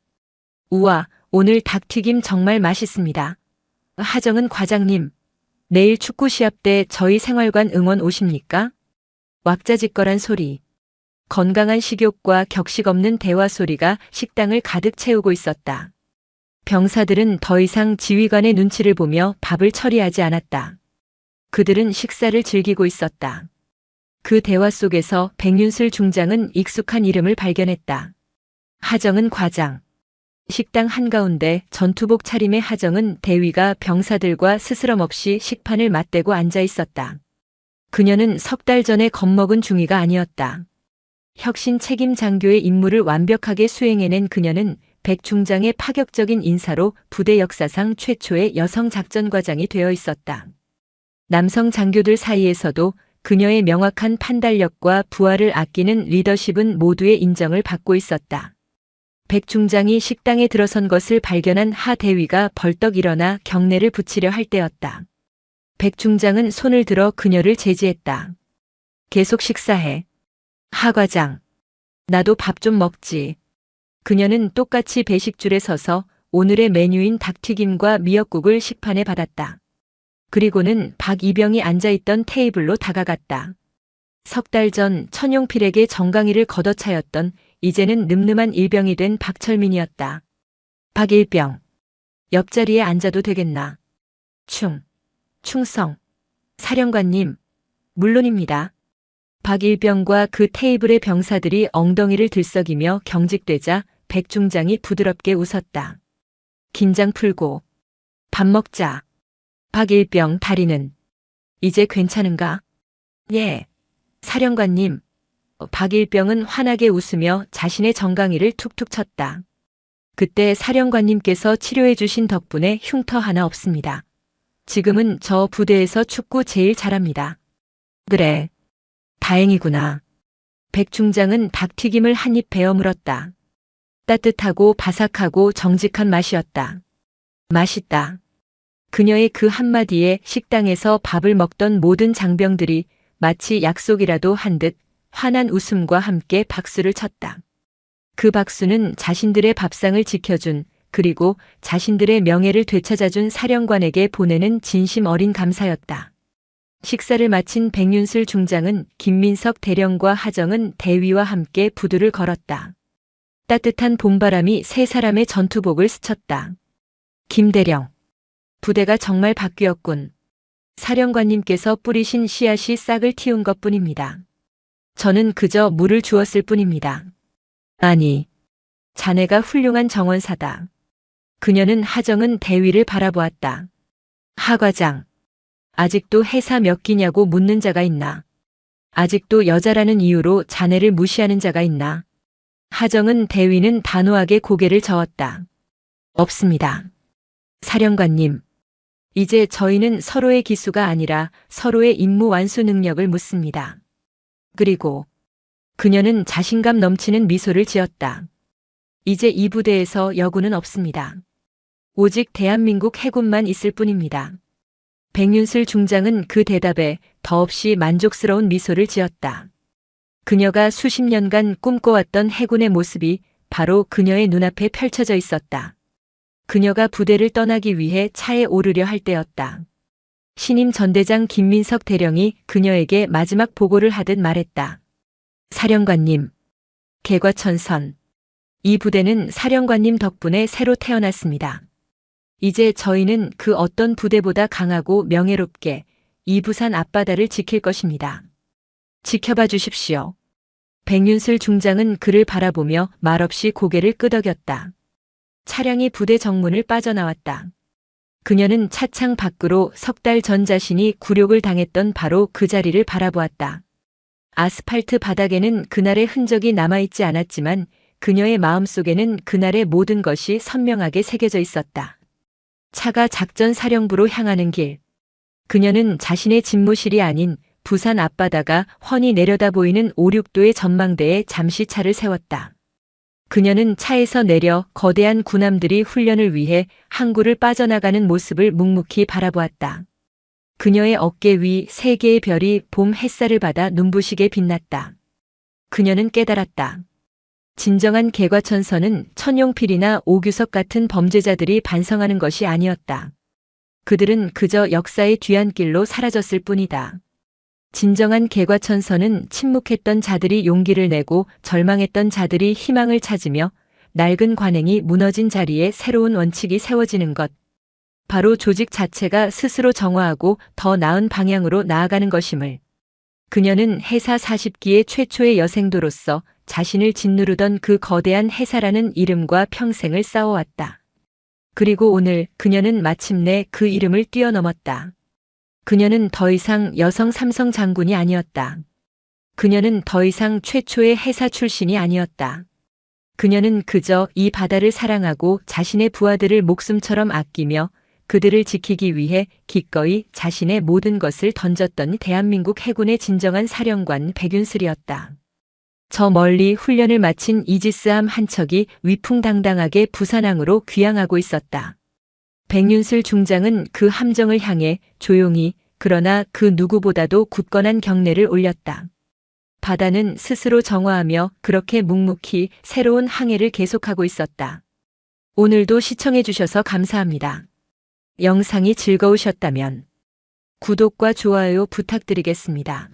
Speaker 1: 우와, 오늘 닭튀김 정말 맛있습니다. 하정은 과장님, 내일 축구 시합 때 저희 생활관 응원 오십니까? 왁자지껄한 소리. 건강한 식욕과 격식 없는 대화 소리가 식당을 가득 채우고 있었다. 병사들은 더 이상 지휘관의 눈치를 보며 밥을 처리하지 않았다. 그들은 식사를 즐기고 있었다. 그 대화 속에서 백윤슬 중장은 익숙한 이름을 발견했다. 하정은 과장. 식당 한가운데 전투복 차림의 하정은 대위가 병사들과 스스럼 없이 식판을 맞대고 앉아 있었다. 그녀는 석 달 전에 겁먹은 중위가 아니었다. 혁신 책임 장교의 임무를 완벽하게 수행해낸 그녀는 백 중장의 파격적인 인사로 부대 역사상 최초의 여성 작전과장이 되어 있었다. 남성 장교들 사이에서도 그녀의 명확한 판단력과 부하를 아끼는 리더십은 모두의 인정을 받고 있었다. 백 중장이 식당에 들어선 것을 발견한 하 대위가 벌떡 일어나 경례를 붙이려 할 때였다. 백 중장은 손을 들어 그녀를 제지했다. 계속 식사해. 하 과장. 나도 밥 좀 먹지. 그녀는 똑같이 배식줄에 서서 오늘의 메뉴인 닭튀김과 미역국을 식판에 받았다. 그리고는 박 이병이 앉아있던 테이블로 다가갔다. 석 달 전 천용필에게 정강이를 걷어차였던 이제는 늠름한 일병이 된 박철민이었다. 박일병. 옆자리에 앉아도 되겠나? 충성. 사령관님. 물론입니다. 박일병과 그 테이블의 병사들이 엉덩이를 들썩이며 경직되자 백 중장이 부드럽게 웃었다. 긴장 풀고. 밥 먹자. 박일병 다리는. 이제 괜찮은가? 예. 사령관님. 박일병은 환하게 웃으며 자신의 정강이를 툭툭 쳤다. 그때 사령관님께서 치료해 주신 덕분에 흉터 하나 없습니다. 지금은 저 부대에서 축구 제일 잘합니다. 그래. 다행이구나. 백 중장은 닭튀김을 한 입 베어 물었다. 따뜻하고 바삭하고 정직한 맛이었다. 맛있다. 그녀의 그 한마디에 식당에서 밥을 먹던 모든 장병들이 마치 약속이라도 한 듯 환한 웃음과 함께 박수를 쳤다. 그 박수는 자신들의 밥상을 지켜준, 그리고 자신들의 명예를 되찾아준 사령관에게 보내는 진심 어린 감사였다. 식사를 마친 백윤슬 중장은 김민석 대령과 하정은 대위와 함께 부두를 걸었다. 따뜻한 봄바람이 세 사람의 전투복을 스쳤다. 김대령. 부대가 정말 바뀌었군. 사령관님께서 뿌리신 씨앗이 싹을 틔운 것뿐입니다. 저는 그저 물을 주었을 뿐입니다. 아니, 자네가 훌륭한 정원사다. 그녀는 하정은 대위를 바라보았다. 하 과장. 아직도 해사 몇 기냐고 묻는 자가 있나? 아직도 여자라는 이유로 자네를 무시하는 자가 있나? 하정은 대위는 단호하게 고개를 저었다. 없습니다. 사령관님. 이제 저희는 서로의 기수가 아니라 서로의 임무 완수 능력을 묻습니다. 그리고 그녀는 자신감 넘치는 미소를 지었다. 이제 이 부대에서 여군은 없습니다. 오직 대한민국 해군만 있을 뿐입니다. 백윤슬 중장은 그 대답에 더없이 만족스러운 미소를 지었다. 그녀가 수십 년간 꿈꿔왔던 해군의 모습이 바로 그녀의 눈앞에 펼쳐져 있었다. 그녀가 부대를 떠나기 위해 차에 오르려 할 때였다. 신임 전대장 김민석 대령이 그녀에게 마지막 보고를 하듯 말했다. 사령관님, 개과천선. 이 부대는 사령관님 덕분에 새로 태어났습니다. 이제 저희는 그 어떤 부대보다 강하고 명예롭게 이 부산 앞바다를 지킬 것입니다. 지켜봐 주십시오. 백윤슬 중장은 그를 바라보며 말없이 고개를 끄덕였다. 차량이 부대 정문을 빠져나왔다. 그녀는 차창 밖으로 석 달 전 자신이 굴욕을 당했던 바로 그 자리를 바라보았다. 아스팔트 바닥에는 그날의 흔적이 남아있지 않았지만 그녀의 마음속에는 그날의 모든 것이 선명하게 새겨져 있었다. 차가 작전 사령부로 향하는 길. 그녀는 자신의 집무실이 아닌 부산 앞바다가 훤히 내려다 보이는 5, 6도의 전망대에 잠시 차를 세웠다. 그녀는 차에서 내려 거대한 군함들이 훈련을 위해 항구를 빠져나가는 모습을 묵묵히 바라보았다. 그녀의 어깨 위 3개의 별이 봄 햇살을 받아 눈부시게 빛났다. 그녀는 깨달았다. 진정한 개과천선은 천용필이나 오규석 같은 범죄자들이 반성하는 것이 아니었다. 그들은 그저 역사의 뒤안길로 사라졌을 뿐이다. 진정한 개과천선은 침묵했던 자들이 용기를 내고 절망했던 자들이 희망을 찾으며 낡은 관행이 무너진 자리에 새로운 원칙이 세워지는 것. 바로 조직 자체가 스스로 정화하고 더 나은 방향으로 나아가는 것임을. 그녀는 해사 40기의 최초의 여생도로서 자신을 짓누르던 그 거대한 해사라는 이름과 평생을 싸워왔다. 그리고 오늘 그녀는 마침내 그 이름을 뛰어넘었다. 그녀는 더 이상 여성 삼성 장군이 아니었다. 그녀는 더 이상 최초의 해사 출신이 아니었다. 그녀는 그저 이 바다를 사랑하고 자신의 부하들을 목숨처럼 아끼며 그들을 지키기 위해 기꺼이 자신의 모든 것을 던졌던 대한민국 해군의 진정한 사령관 백윤슬이었다. 저 멀리 훈련을 마친 이지스함 한 척이 위풍당당하게 부산항으로 귀향하고 있었다. 백윤슬 중장은 그 함정을 향해 조용히 그러나 그 누구보다도 굳건한 경례를 올렸다. 바다는 스스로 정화하며 그렇게 묵묵히 새로운 항해를 계속하고 있었다. 오늘도 시청해 주셔서 감사합니다. 영상이 즐거우셨다면 구독과 좋아요 부탁드리겠습니다.